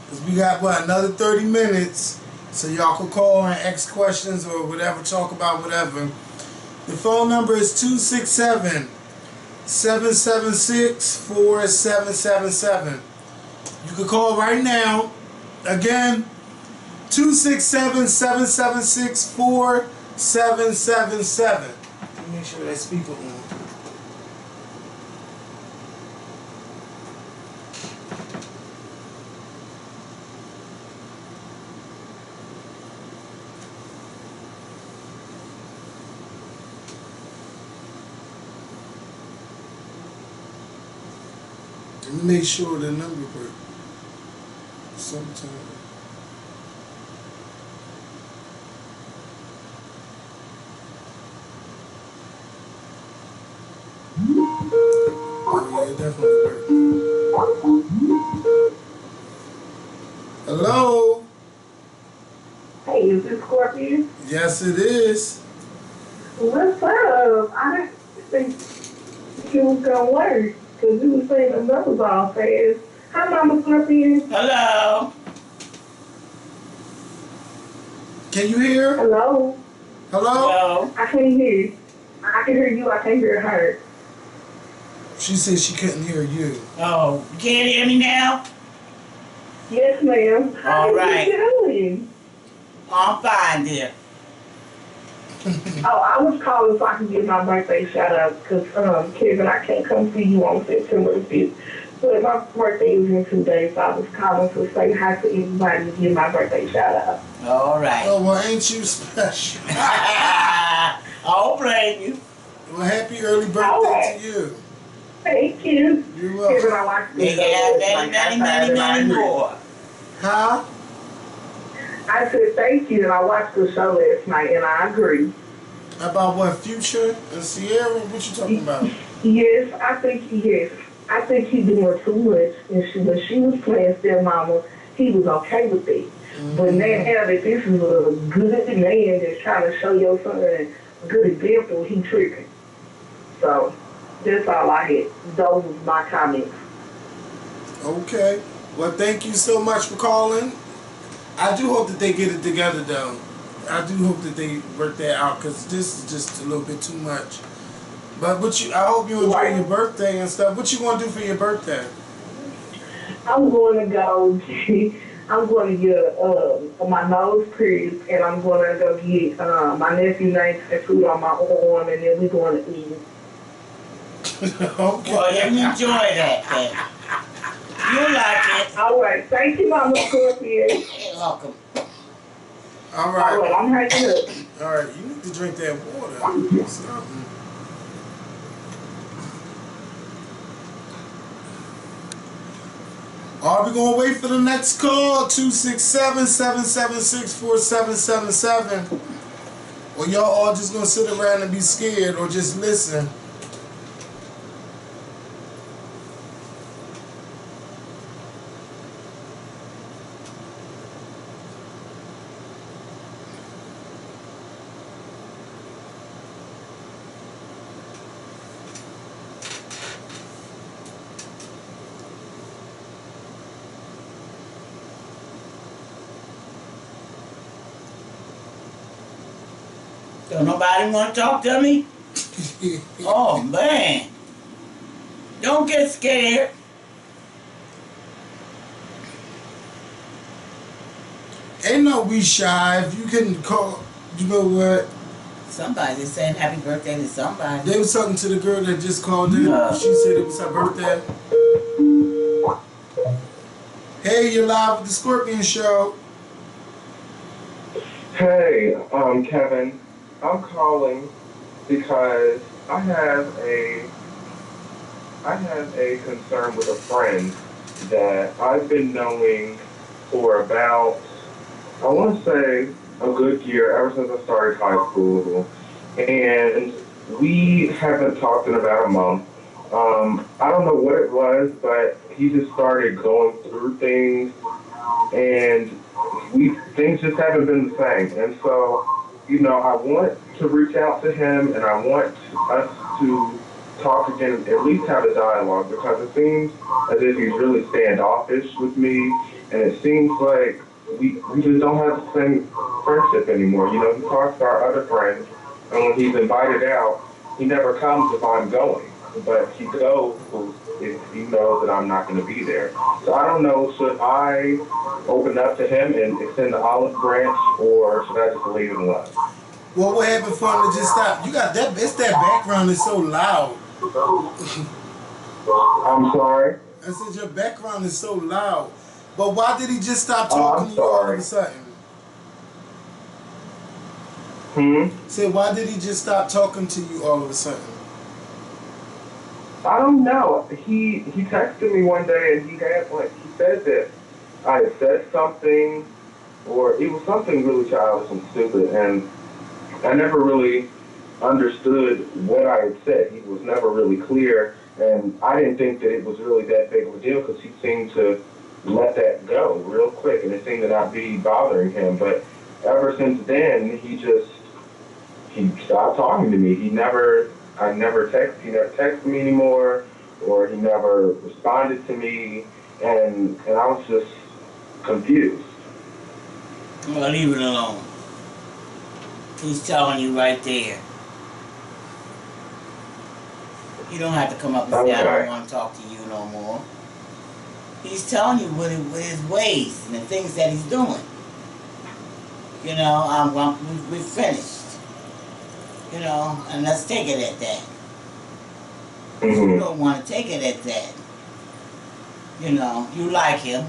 because we got, what, another 30 minutes. So y'all can call and ask questions or whatever, talk about whatever. The phone number is 267-776-4777. You can call right now. Again, 267-776-4777. Let me make sure that speaker on. Let me make sure the number works. Sometime. Oh yeah, it definitely works. Hello? Hey, is this Skorpion? Yes, it is. What's up? I didn't think you was gonna work because you was saying the numbers all fast. Hi, Mama Skorpion. Hello? Can you hear? Hello? Hello? Hello? I can't hear you. I can hear you. I can't hear her. She said she couldn't hear you. Oh, you can't hear me now? Yes, ma'am. How All right. you doing? I'm fine, dear. Oh, I was calling so I can get my birthday shout out because Kevin, I can't come see you on September 5th. But my birthday is in 2 days, so I was calling to say hi to everybody and give my birthday shout out. All right. Oh, well, ain't you special? I don't blame you. Well, happy early birthday to you. Thank you. You're welcome. Kevin, I watched They this can have many more. Huh? I said thank you, and I watched the show last night, and I agree. About what, Future and Sierra? What you talking about? Yes, I think he doing too much, and when she was playing stepmama, he was okay with it. Mm-hmm. But now that this is a good man that's trying to show your son a good example, he tripping. So that's all I had. Those was my comments. Okay. Well, thank you so much for calling. I do hope that they get it together, though. I do hope that they work that out, because this is just a little bit too much. But I hope you enjoy your birthday and stuff. What you gonna do for your birthday? I'm going to go. I'm going to get my nose pierced, and I'm going to go get my nephew name tattooed on my arm, and then we're going to eat. Okay. Well, you enjoy that then. You like it. All right. Thank you, Mama Scorpion. You're welcome. All right. All right. I'm hanging up. All right. You need to drink that water. Something. Are we going to wait for the next call? 267-776-4777. Or y'all all just going to sit around and be scared or just listen? Don't nobody want to talk to me? Oh, man. Don't get scared. Ain't no we shy. If you can call, you know what? Somebody's saying happy birthday to somebody. They was talking to the girl that just called in. She said it was her birthday. Hey, you're live with the Skorpion Show. Hey, Kevin, I'm calling because I have a concern with a friend that I've been knowing for about, I want to say, a good year, ever since I started high school. And we haven't talked in about a month. I don't know what it was, but he just started going through things, and things just haven't been the same. And so, I want to reach out to him, and I want us to talk again, at least have a dialogue, because it seems as if he's really standoffish with me, and it seems like we just don't have the same friendship anymore. He talks to our other friends, and when he's invited out, he never comes if I'm going, but he goes if he knows that I'm not going to be there. So I don't know, should I open up to him and extend the olive branch, or should I just leave it alone? Well, what happened for him to just stop? You got that, it's that background is so loud. I'm sorry? I said your background is so loud. But why did he just stop talking to you all of a sudden? Said, why did he just stop talking to you all of a sudden? I don't know. He texted me one day, and he said that I had said something, or it was something really childish and stupid, and I never really understood what I had said. He was never really clear, and I didn't think that it was really that big of a deal, because he seemed to let that go real quick, and it seemed to not be bothering him. But ever since then, he stopped talking to me. He never texted me anymore, or he never responded to me, and I was just confused. Well, leave it alone. He's telling you right there. You don't have to come up and say, I don't want to talk to you no more. He's telling you what his ways and the things that he's doing. We're finished. And let's take it at that. You don't want to take it at that. You like him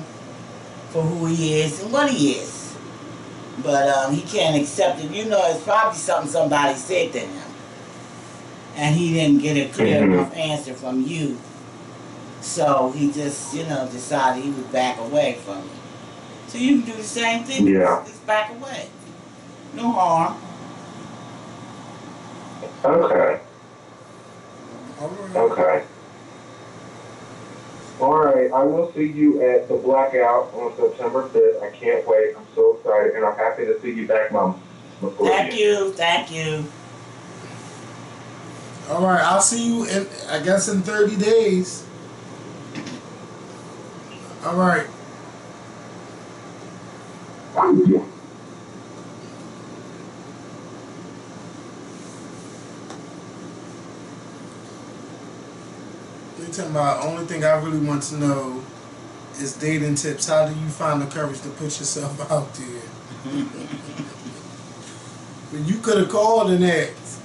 for who he is and what he is. But he can't accept it. It's probably something somebody said to him. And he didn't get a clear enough answer from you. So he just, decided he would back away from you. So you can do the same thing. Yeah. Just back away. No harm. Okay. Okay. All right. I will see you at the Blackout on September 5th. I can't wait. I'm so excited, and I'm happy to see you back, Mom. Thank you. Thank you. All right. I'll see you in 30 days. All right. They talking about only thing I really want to know is dating tips. How do you find the courage to put yourself out there? But you could have called and asked.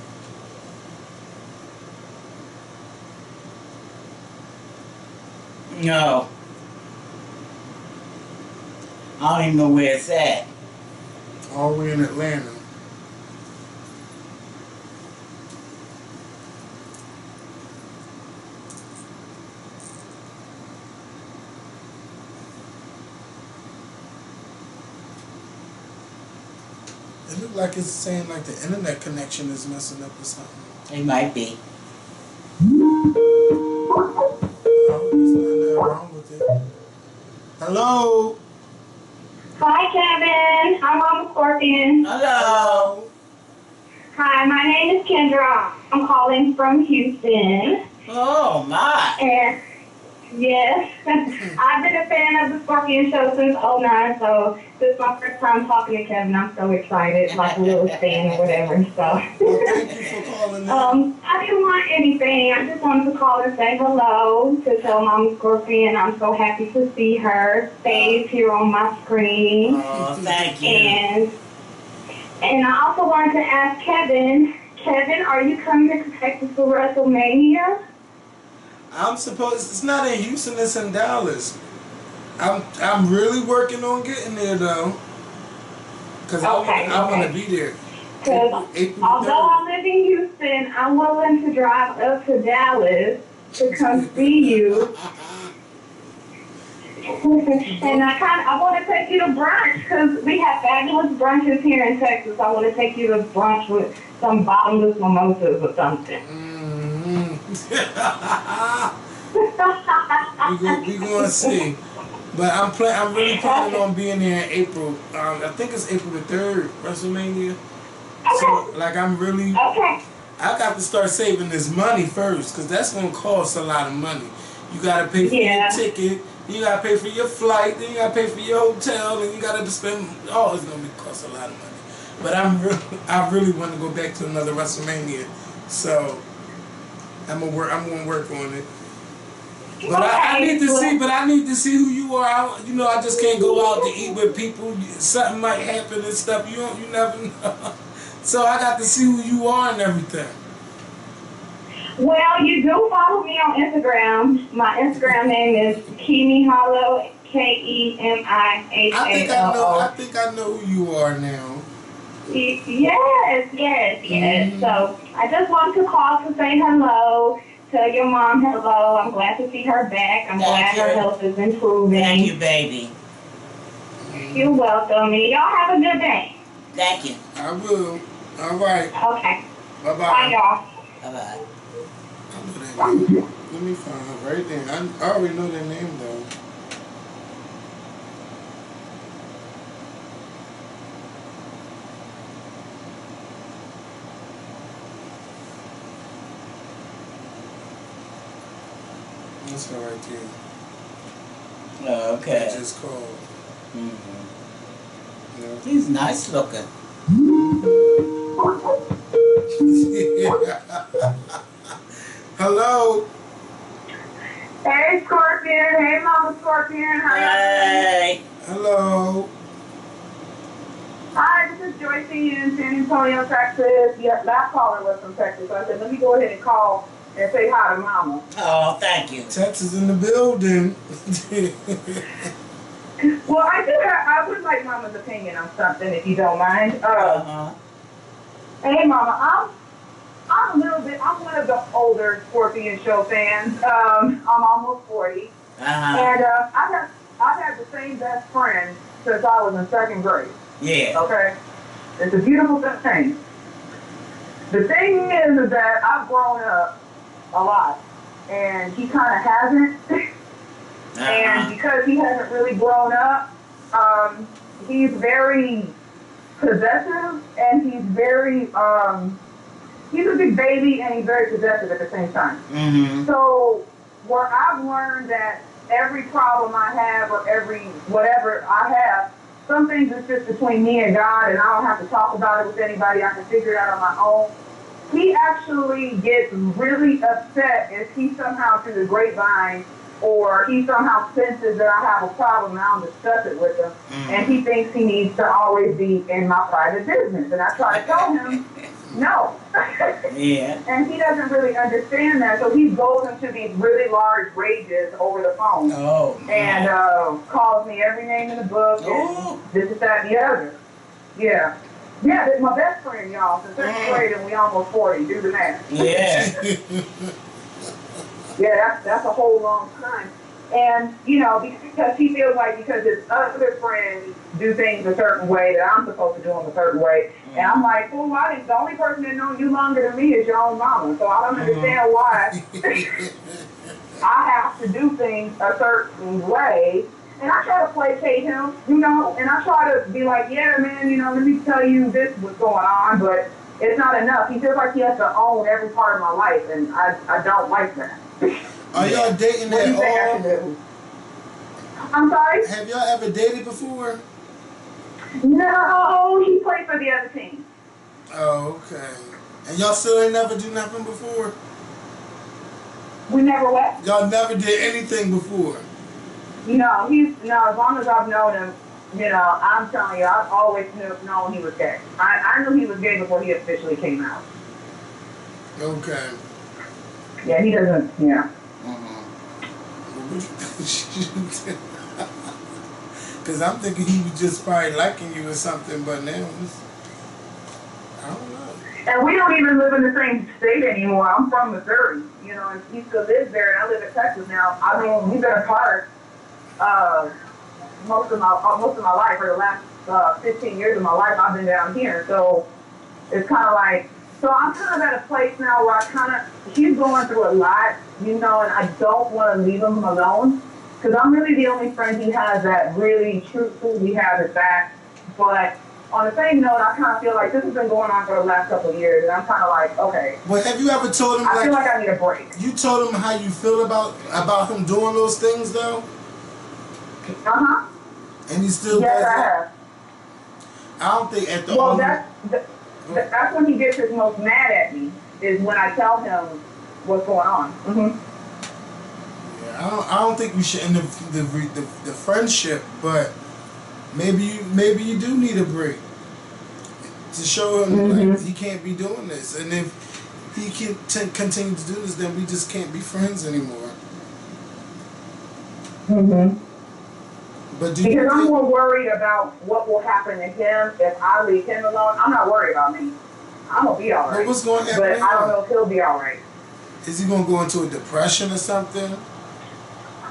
No. I don't even know where it's at. All the way in Atlanta. It look like it's saying like the internet connection is messing up or something. It might be. Oh, there's nothing wrong with it. Hello? Hi, Kevin. I'm Mama Skorpion. Hello. Hi, my name is Kendra. I'm calling from Houston. Oh, my. And yes, I've been a fan of the Skorpion show since '09, so this is my first time talking to Kevin. I'm so excited, like a little fan or whatever. So, Well, thank you for calling in. I didn't want anything. I just wanted to call and say hello to tell Mama Skorpion I'm so happy to see her face here on my screen. Oh, thank you. And I also wanted to ask Kevin, are you coming to Texas for WrestleMania? I'm supposed. It's not in Houston. It's in Dallas. I'm really working on getting there though, because I want to be there. Because although I live in Houston, I'm willing to drive up to Dallas to come see you. And I want to take you to brunch because we have fabulous brunches here in Texas. I want to take you to brunch with some bottomless mimosas or something. we gonna see, but I'm really planning on being there in April. I think it's April the 3rd, WrestleMania. So I'm really. Okay. I got to start saving this money first, because that's gonna cost a lot of money. You gotta pay for your ticket, you gotta pay for your flight, then you gotta pay for your hotel, and you gotta spend. Oh, it's gonna cost a lot of money. But I really want to go back to another WrestleMania, so I'm gonna work on it. But I need to see. But I need to see who you are. I just can't go out to eat with people. Something might happen and stuff. You never know. So I got to see who you are and everything. Well, you do follow me on Instagram. My Instagram name is KemiHalo, KemiHalo. I think I know who you are now. Yes. Mm-hmm. So I just wanted to call to say hello. Tell your mom hello. I'm glad to see her back. I'm glad her health is improving. Thank you, baby. You're welcome. And y'all have a good day. Thank you. I will. All right. Okay. Bye-bye. Bye, y'all. Bye-bye. I know that name. Let me find her right there. I already know that name, though. That's her right there. Oh, okay. I just called. Mm-hmm. Yeah. He's nice looking. Hello. Hey, Skorpion. Hey, Mama Skorpion. How y'all Hey. Hello. Hi, this is Joyce in San Antonio, Texas. Yeah, last caller was from Texas. So I said, let me go ahead and call and say hi to Mama. Oh, thank you. Texas in the building. Well, I would like Mama's opinion on something, if you don't mind. Hey, Mama, I'm one of the older Skorpion show fans. I'm almost 40. And I've had the same best friend since I was in 2nd grade. Yeah. Okay? It's a beautiful thing. The thing is that I've grown up a lot, and he kind of hasn't. And because he hasn't really grown up, he's very possessive, and he's very, he's a big baby, and he's very possessive at the same time. Mm-hmm. So where I've learned that every problem I have or every whatever I have, some things is just between me and God, and I don't have to talk about it with anybody. I can figure it out on my own. He actually gets really upset if he somehow through the grapevine or he somehow senses that I have a problem and I don't discuss it with him. And he thinks he needs to always be in my private business. And I try to tell him, no. Yeah. And he doesn't really understand that. So he goes into these really large rages over the phone. Oh. And calls me every name in the book and this is that and the other. Yeah. Yeah, that's my best friend, y'all. Since 6th grade and we almost 40. Do the math. Yeah. Yeah, that's a whole long time. And, you know, because he feels like because his other friends do things a certain way that I'm supposed to do them a certain way. And I'm like, well, why? The only person that knows you longer than me is your own mama. So I don't understand why I have to do things a certain way. And I try to placate him, you know, and I try to be like, yeah, man, you know, let me tell you this what's going on, but it's not enough. He feels like he has to own every part of my life, and I don't like that. Are y'all dating What do you think I at should all? do? I'm sorry? Have y'all ever dated before? No, he played for the other team. Oh, okay. And y'all still ain't never do nothing before? We never went. Y'all never did anything before? No, as long as I've known him, you know, I'm telling you, I've always known he was gay. I knew he was gay before he officially came out. Okay. Yeah, he doesn't, yeah. Because I'm thinking he was just probably liking you or something, but now it's, I don't know. And we don't even live in the same state anymore. I'm from Missouri, you know, and he still lives there, and I live in Texas now. I mean, we've been apart most of my life. For the last 15 years of my life, I've been down here. So it's kind of like, so I'm kind of at a place now where he's going through a lot, you know, and I don't want to leave him alone because I'm really the only friend he has that really truthfully has his back. But on the same note, I kind of feel like this has been going on for the last couple of years, and I'm kind of like, okay. But have you ever told him? I feel like I need a break. You told him how you feel about him doing those things, though. And he still does I that? have. I don't think at the Well, that's when he gets his most mad at me, is when I tell him what's going on. Yeah, I don't think we should end the friendship, but maybe you do need a break to show him like, he can't be doing this, and if he can continue to do this, then we just can't be friends anymore. But because I'm more worried about what will happen to him if I leave him alone. I'm not worried about me. I'm gonna be all right. But what's going to happen? But I don't know if he'll be all right. Is he gonna go into a depression or something?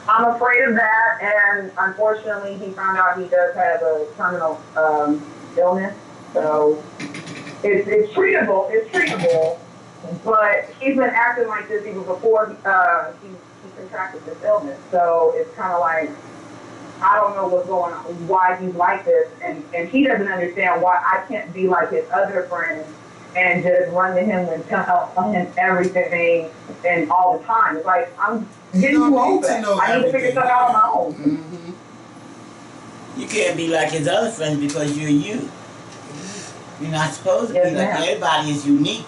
I'm afraid of that, and unfortunately, he found out he does have a terminal illness. So it's treatable. It's treatable, but he's been acting like this even before he contracted this illness. So it's kind of like, I don't know what's going on, why he's like this, and he doesn't understand why I can't be like his other friends and just run to him and tell him everything and all the time. It's like, I'm getting too old for that. I need to figure stuff out on my own. You can't be like his other friends because you're you. You're not supposed to be like everybody is unique.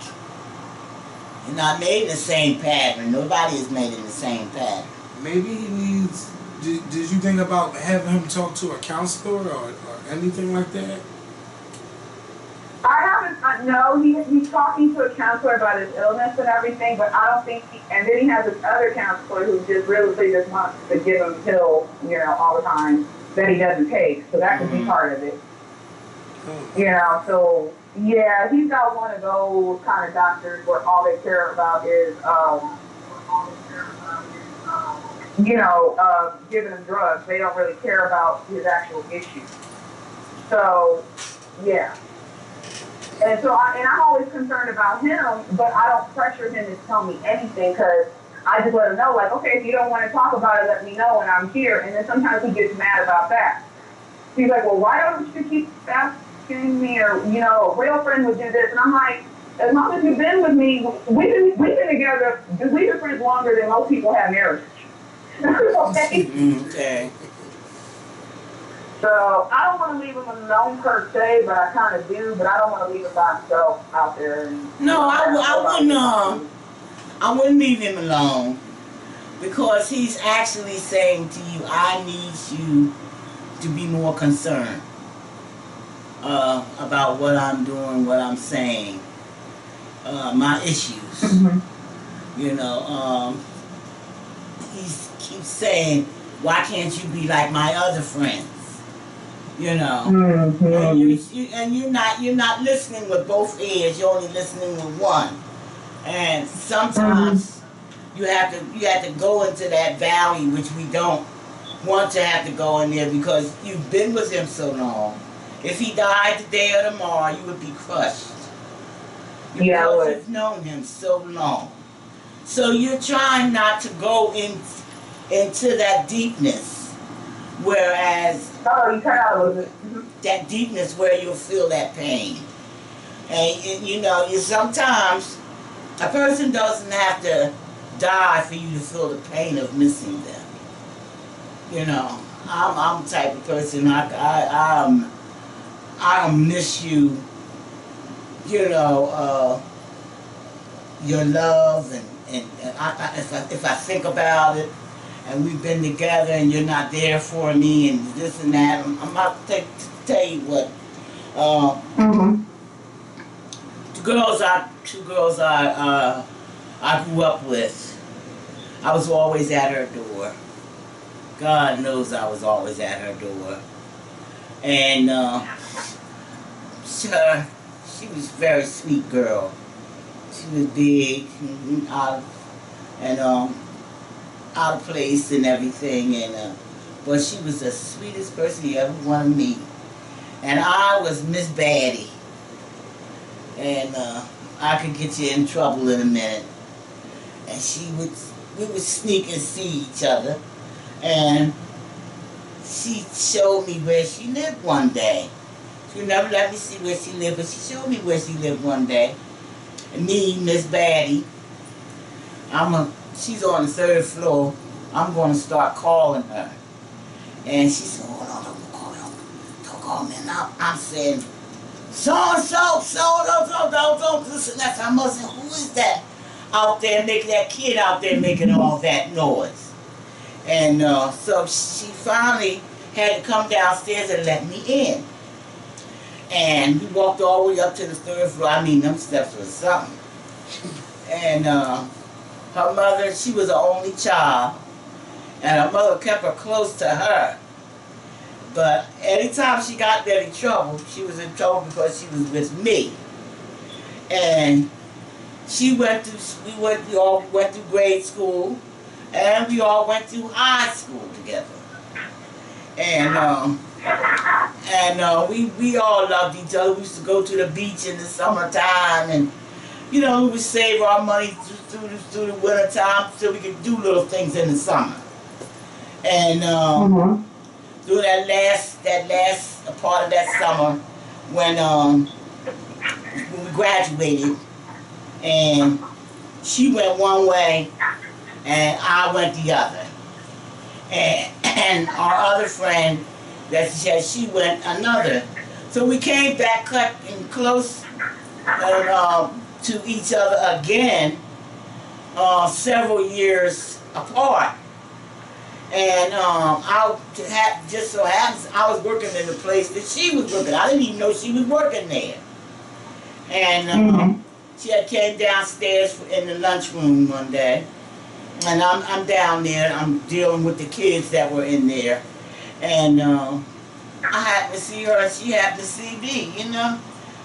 You're not made in the same pattern. Nobody is made in the same pattern. Maybe he needs. Did you think about having him talk to a counselor or anything like that? I haven't, no, he's talking to a counselor about his illness and everything, but I don't think and then he has this other counselor who just really just wants to give him pills, you know, all the time that he doesn't take, so that could be part of it. You know, so, yeah, he's got one of those kind of doctors where all they care about is, giving him drugs. They don't really care about his actual issues. So, yeah. And so, I'm always concerned about him, but I don't pressure him to tell me anything because I just let him know, like, okay, if you don't want to talk about it, let me know and I'm here. And then sometimes he gets mad about that. He's like, well, why don't you keep asking me, or, you know, a real friend would do this. And I'm like, as long as you've been with me, we've been together, we've been friends longer than most people have marriage. Okay? Okay. So I don't want to leave him alone per se, but I kind of do. But I don't want to leave him by himself out there. And, No, nobody. I wouldn't leave him alone because he's actually saying to you, I need you to be more concerned about what I'm doing, what I'm saying, my issues. You know, he keeps saying, why can't you be like my other friends? You know, and you're not listening with both ears. You're only listening with one. And sometimes you have to go into that valley, which we don't want to have to go in there because you've been with him so long. If he died today or tomorrow, you would be crushed. Because you've known him so long. So you're trying not to go into that deepness. Whereas you cut out a little bit. That deepness where you'll feel that pain. And you know, sometimes a person doesn't have to die for you to feel the pain of missing them. You know, I'm the type of person I'll miss you. You know, your love and if I think about it. And we've been together, and you're not there for me, and this and that. I'm about to tell you what. Two girls I grew up with. I was always at her door. God knows I was always at her door, and she was a very sweet girl. She was big and out of place and everything, and but she was the sweetest person you ever want to meet. And I was Miss Baddie, and I could get you in trouble in a minute. And we would sneak and see each other, and she showed me where she lived one day. She never let me see where she lived, but she showed me where she lived one day. And me, Miss Baddie, she's on the 3rd floor. I'm going to start calling her. And she said, hold on, don't call me. And I'm saying, so-and-so, don't listen. That's how much. Who is that out there making, that kid out there making all that noise? And so she finally had to come downstairs and let me in. And we walked all the way up to the 3rd floor. I mean, them steps was something. And her mother, she was the only child, and her mother kept her close to her. But anytime she got in trouble, she was in trouble because she was with me. And we all went through grade school, and we all went through high school together. And we all loved each other. We used to go to the beach in the summertime, and you know, we would save our money through the winter time so we could do little things in the summer. And through that last part of that summer, when we graduated, and she went one way and I went the other. And our other friend that she went another. So we came back cut and close to each other again several years apart. And just so happens I was working in the place that she was working. I didn't even know she was working there. And she had came downstairs in the lunchroom one day, and I'm down there. I'm dealing with the kids that were in there, and I happened to see her, and she happened to see me. You know,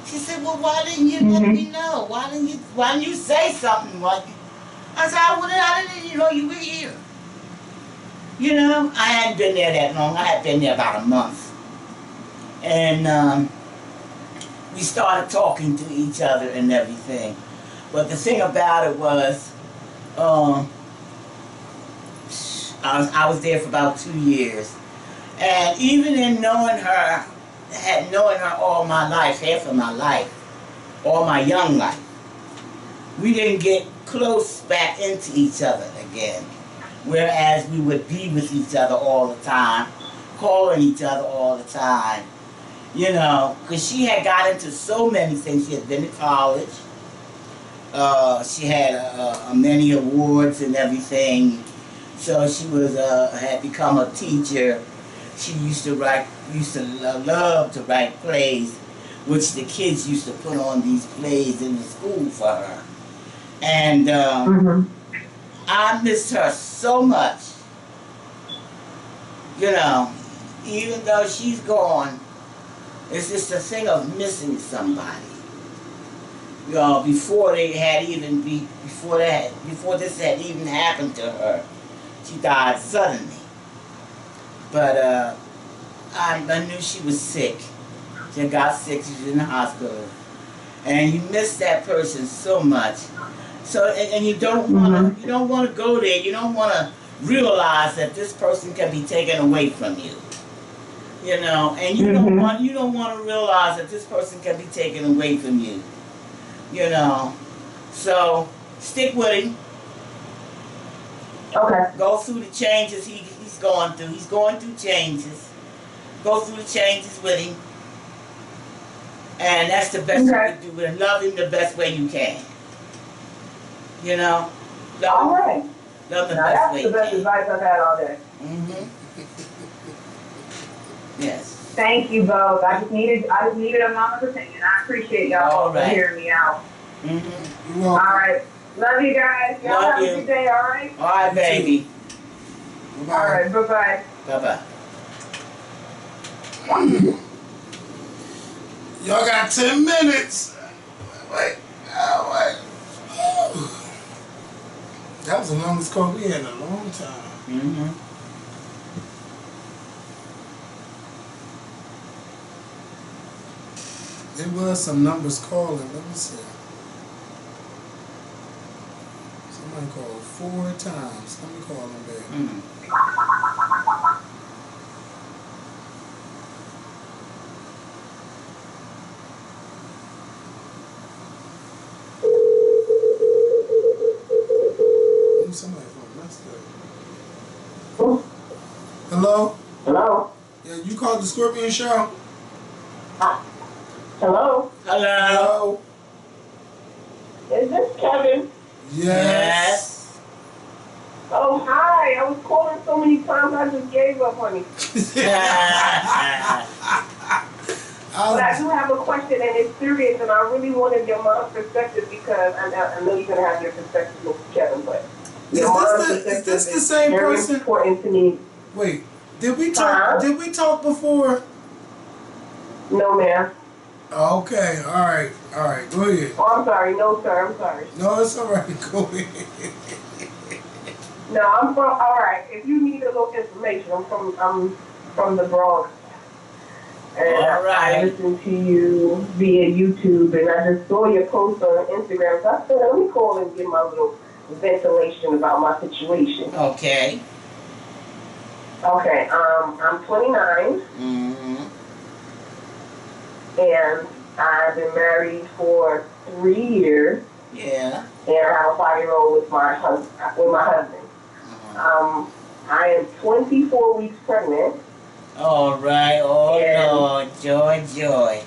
she said, "Well, why didn't you let me know? Why didn't you say something?" I said, "I didn't even know you were here." You know, I hadn't been there that long. I had been there about a month. And we started talking to each other and everything. But the thing about it was, I was there for about 2 years. And even in knowing her all my life, half of my life, all my young life, we didn't get close back into each other again. whereas we would be with each other all the time, calling each other all the time, you know, because she had got into so many things. She had been to college. She had many awards and everything. So she was had become a teacher. She used to love to write plays, which the kids used to put on these plays in the school for her. And I missed her so much. You know, even though she's gone, it's just a thing of missing somebody. You know, before this had even happened to her, she died suddenly. But I knew she was sick. She got sick. She was in the hospital, and you miss that person so much. So and you don't want to go there. You don't want to realize that this person can be taken away from you. You know, and you don't want to realize that this person can be taken away from you. You know, so stick with him. Okay. Go through the changes he's going through. He's going through changes. Go through the changes with him. And that's the best you can do with him. Love him the best way you can. You know? All right. Love him the Now best that's way the you best can. advice I've had all day. Yes. Thank you both. I just needed a mama's opinion. I appreciate y'all for hearing me out. You're welcome. All right. Love you guys. Y'all Love have you. a good day, all right? All right, baby. Bye-bye. All right. Bye-bye. Bye-bye. Y'all got 10 minutes. Wait. That was the longest call we had in a long time. There was some numbers calling. Let me see. Somebody called 4 times. Let me call them back. Somebody phone messed up. Hello? Hello? Yeah, you called the Skorpion show? Hello? Hello. Is this Kevin? Yes. Oh, hi. I was calling so many times I just gave up on you. But I do have a question, and it's serious, and I really wanted your mom's perspective because I know you're going to have your perspective, Mr. Kevin, but your mom's perspective is this the same very person? important to me. Wait, did we talk? Did we talk before? No, ma'am. Okay, all right, go ahead. Oh, I'm sorry. No, sir, I'm sorry. No, it's all right. Go ahead. No, I'm from. All right. If you need a little information, I'm from the Bronx, and I listen to you via YouTube, and I just saw your post on Instagram. So I said, let me call and give my little ventilation about my situation. Okay. Okay. I'm 29, and I've been married for 3 years. Yeah. And I have a 5-year-old with my husband. I am 24 weeks pregnant. All right. Oh, Lord. Joy.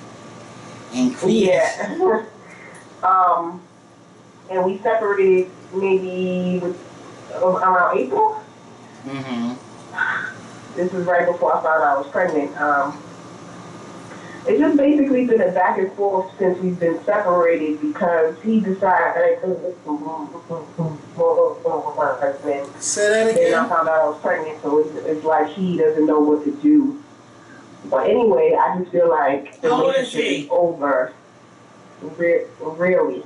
Increase. Yeah. And we separated maybe around April. This is right before I found out I was pregnant. It's just basically been a back and forth since we've been separated because he decided Say that again. Then I found out I was pregnant, so it's like he doesn't know what to do. But anyway, I just feel like the relationship is over. Really.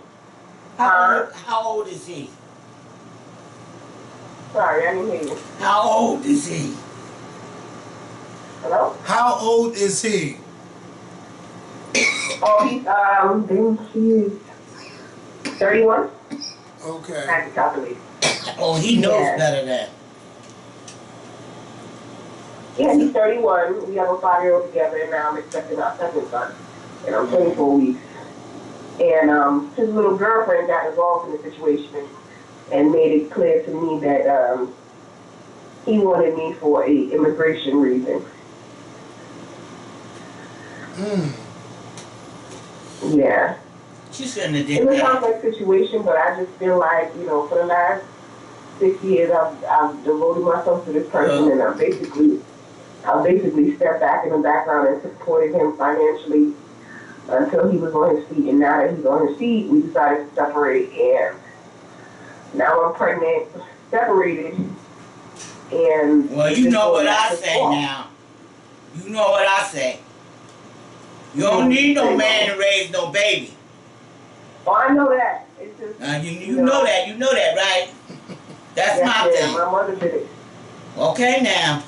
How old is he? Sorry, I didn't hear you. How old is he? Hello? How old is he? Oh, he's 31. Okay. I had to calculate. Oh, he knows better than. Yeah, he's 31. We have a 5-year-old together, and now I'm expecting our second son. And I'm 24 weeks. And his little girlfriend got involved in the situation and made it clear to me that he wanted me for a immigration reason. Yeah. She shouldn't have It did was a that. complex situation, but I just feel like, for the last 6 years, I've devoted myself to this person, and I basically stepped back in the background and supported him financially until he was on his feet. And now that he's on his feet, we decided to separate, and now I'm pregnant, separated, and... Well, you know what I say now. You know what I say. You don't need no man to raise no baby. Oh, I know that. It's just... You know that. You know that, right? That's my thing. My mother did it. Okay, now.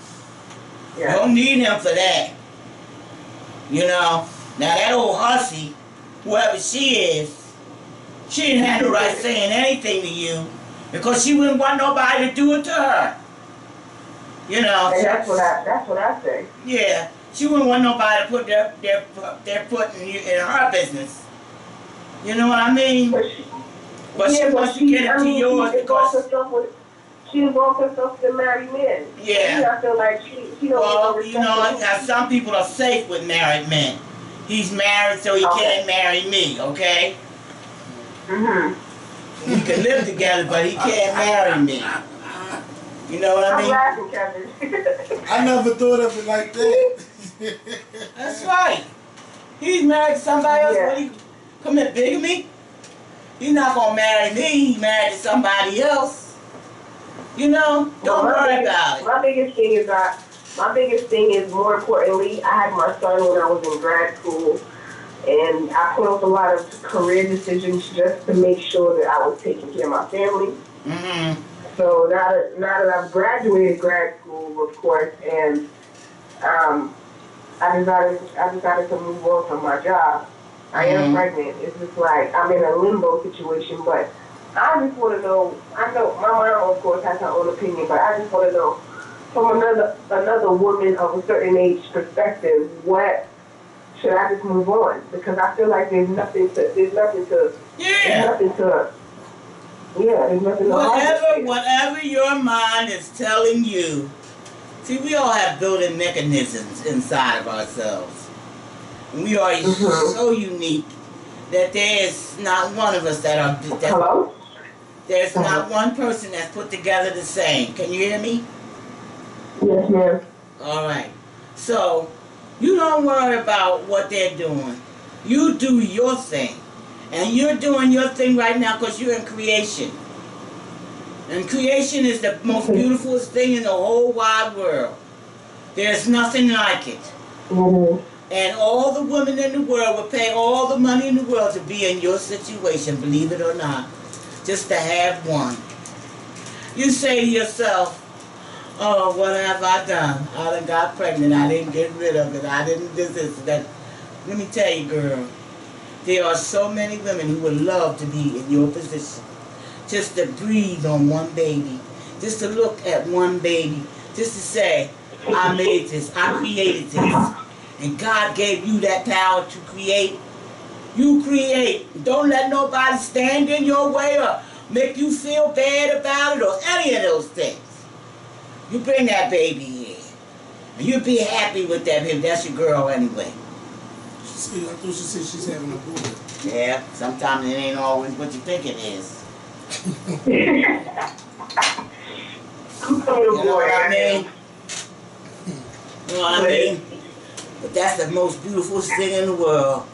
Yeah. You don't need him for that. Now that old hussy, whoever she is, she didn't have the right saying anything to you because she wouldn't want nobody to do it to her. And that's what I say. Yeah, she wouldn't want nobody to put their foot in her business. You know what I mean? But she wants to get into yours because... She involves herself with a married man. Yeah. I feel like she don't... Well, some people are safe with married men. He's married, so he can't marry me, okay? Mm-hmm. We can live together, but he can't marry me. You know what I mean? I'm laughing, Kevin. I never thought of it like that. That's right. He's married to somebody else. Yeah. What, he commit bigamy? He's not gonna marry me. He's married to somebody else. Don't worry about it. My biggest thing is, more importantly, I had my son when I was in grad school, and I put up a lot of career decisions just to make sure that I was taking care of my family. Mm-hmm. So now that I've graduated grad school, of course, and I decided to move on from my job. I am pregnant. It's just like I'm in a limbo situation, but I just want to know. I know my mom, of course, has her own opinion, but I just want to know from another woman of a certain age perspective, what should I just move on? Because I feel like there's nothing to. Whatever your mind is telling you. See, we all have built-in mechanisms inside of ourselves. And we are so unique that there is not one of us Hello? There's not one person that's put together the same. Can you hear me? Yes, ma'am. All right. So, you don't worry about what they're doing. You do your thing. And you're doing your thing right now because you're in creation. And creation is the most beautiful thing in the whole wide world. There's nothing like it. Mm-hmm. And all the women in the world would pay all the money in the world to be in your situation, believe it or not. Just to have one. You say to yourself, oh, what have I done? I done got pregnant. I didn't get rid of it. I didn't do this, that. Let me tell you, girl, there are so many women who would love to be in your position. Just to breathe on one baby. Just to look at one baby. Just to say, I made this. I created this. And God gave you that power to create. You create. Don't let nobody stand in your way or make you feel bad about it or any of those things. You bring that baby here. And you be happy with that baby. That's your girl anyway. I thought she said she's having a boy. Yeah, sometimes it ain't always what you think it is. You know what I mean? You know what I mean? But that's the most beautiful thing in the world.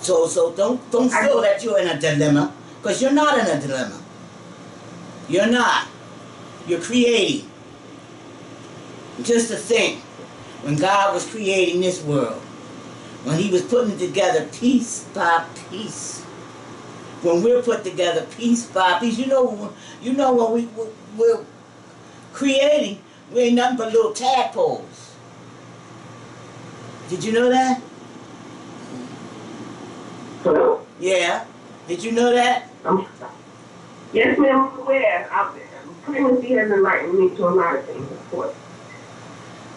So don't feel that you're in a dilemma, because you're not in a dilemma. You're not. You're creating. Just to think, when God was creating this world, when He was putting it together piece by piece, when we're put together piece by piece, you know when we're creating, we ain't nothing but little tadpoles. Did you know that? Hello? Yeah. Did you know that? Yes, ma'am, I'm aware. Pregnancy has enlightened me to a lot of things, of course.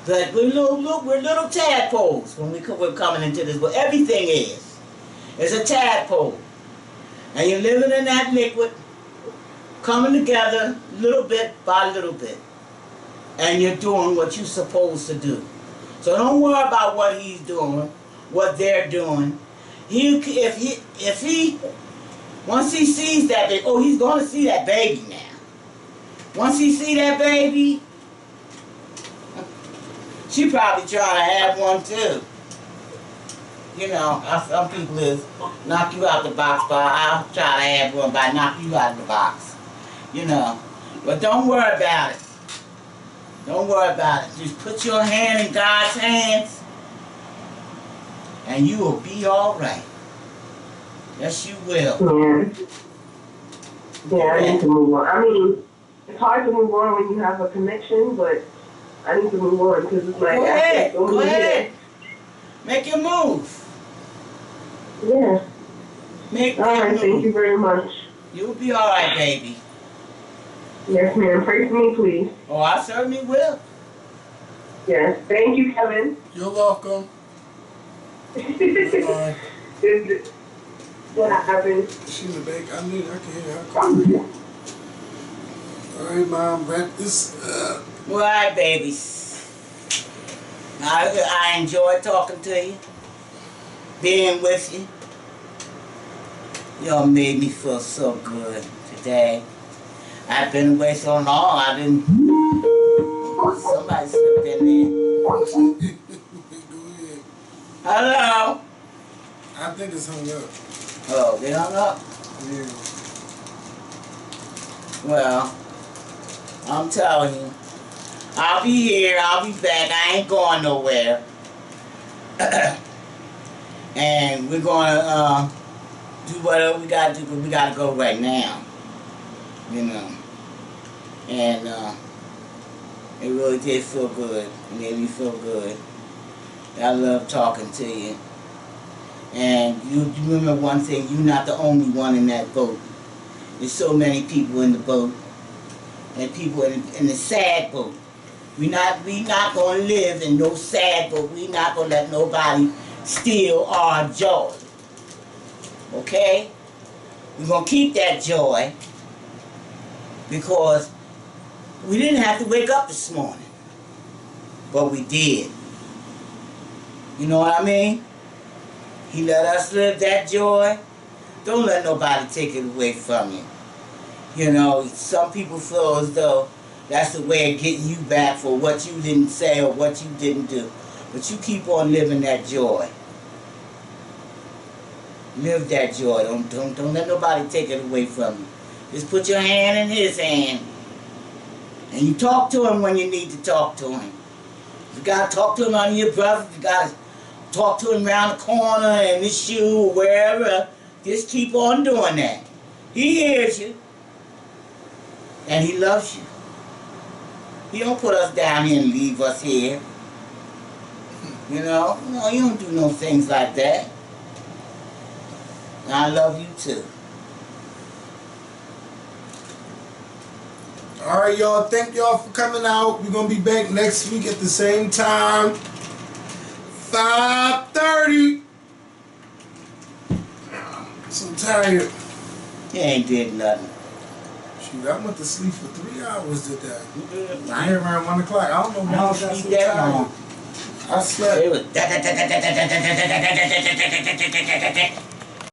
But we're little tadpoles when we're coming into this world. Everything is. It's a tadpole. And you're living in that liquid, coming together little bit by little bit. and you're doing what you're supposed to do. So don't worry about what he's doing, what they're doing. If he once he sees that baby, oh, he's going to see that baby now. Once he see that baby, she probably trying to have one too. You know, some people is knock you out the box, but I'll try to have one by knock you out of the box. You know, but don't worry about it. Don't worry about it. Just put your hand in God's hands, and you will be all right. Yes, you will. Yeah, I need to move on. I mean, it's hard to move on when you have a connection, but I need to move on because it's like... Go ahead. Go ahead. Make your move. Yeah. Make all right, move. Thank you very much. You'll be all right, baby. Yes, ma'am. Pray for me, please. Oh, I certainly will. Yes. Thank you, Kevin. You're welcome. Bye. What happened? She's a baby. I can hear her calling. All right, Mom. Wrap this up. All right, babies. I enjoyed talking to you, being with you. Y'all made me feel so good today. I've been away so long. Somebody slipped in there. Go ahead. Hello. I think it's hung up. Oh, they hung up? Yeah. Well, I'm telling you, I'll be here, I'll be back, I ain't going nowhere. And we're gonna do whatever we gotta do, but we gotta go right now. You know. And it really did feel good. It made me feel good. I love talking to you. And you remember one thing, you're not the only one in that boat. There's so many people in the boat. And people in the sad boat. We not gonna live in no sad boat. We not gonna let nobody steal our joy. Okay? We're gonna keep that joy because we didn't have to wake up this morning. But we did. You know what I mean? He let us live that joy. Don't let nobody take it away from you. You know, some people feel as though that's the way of getting you back for what you didn't say or what you didn't do. But you keep on living that joy. Live that joy. Don't let nobody take it away from you. Just put your hand in his hand. And you talk to him when you need to talk to him. If you got to talk to him on your brother, if you got to talk to him around the corner in the shoe or wherever, just keep on doing that. He hears you. And he loves you. He don't put us down here and leave us here. You know? No, he don't do no things like that. And I love you too. All right, y'all. Thank y'all for coming out. We're going to be back next week at the same time. 5:30. I'm so tired. He ain't did nothing. Shoot, I went to sleep for 3 hours today. I ain't around 1 o'clock. I don't know how I got so that tired. long. I slept. It was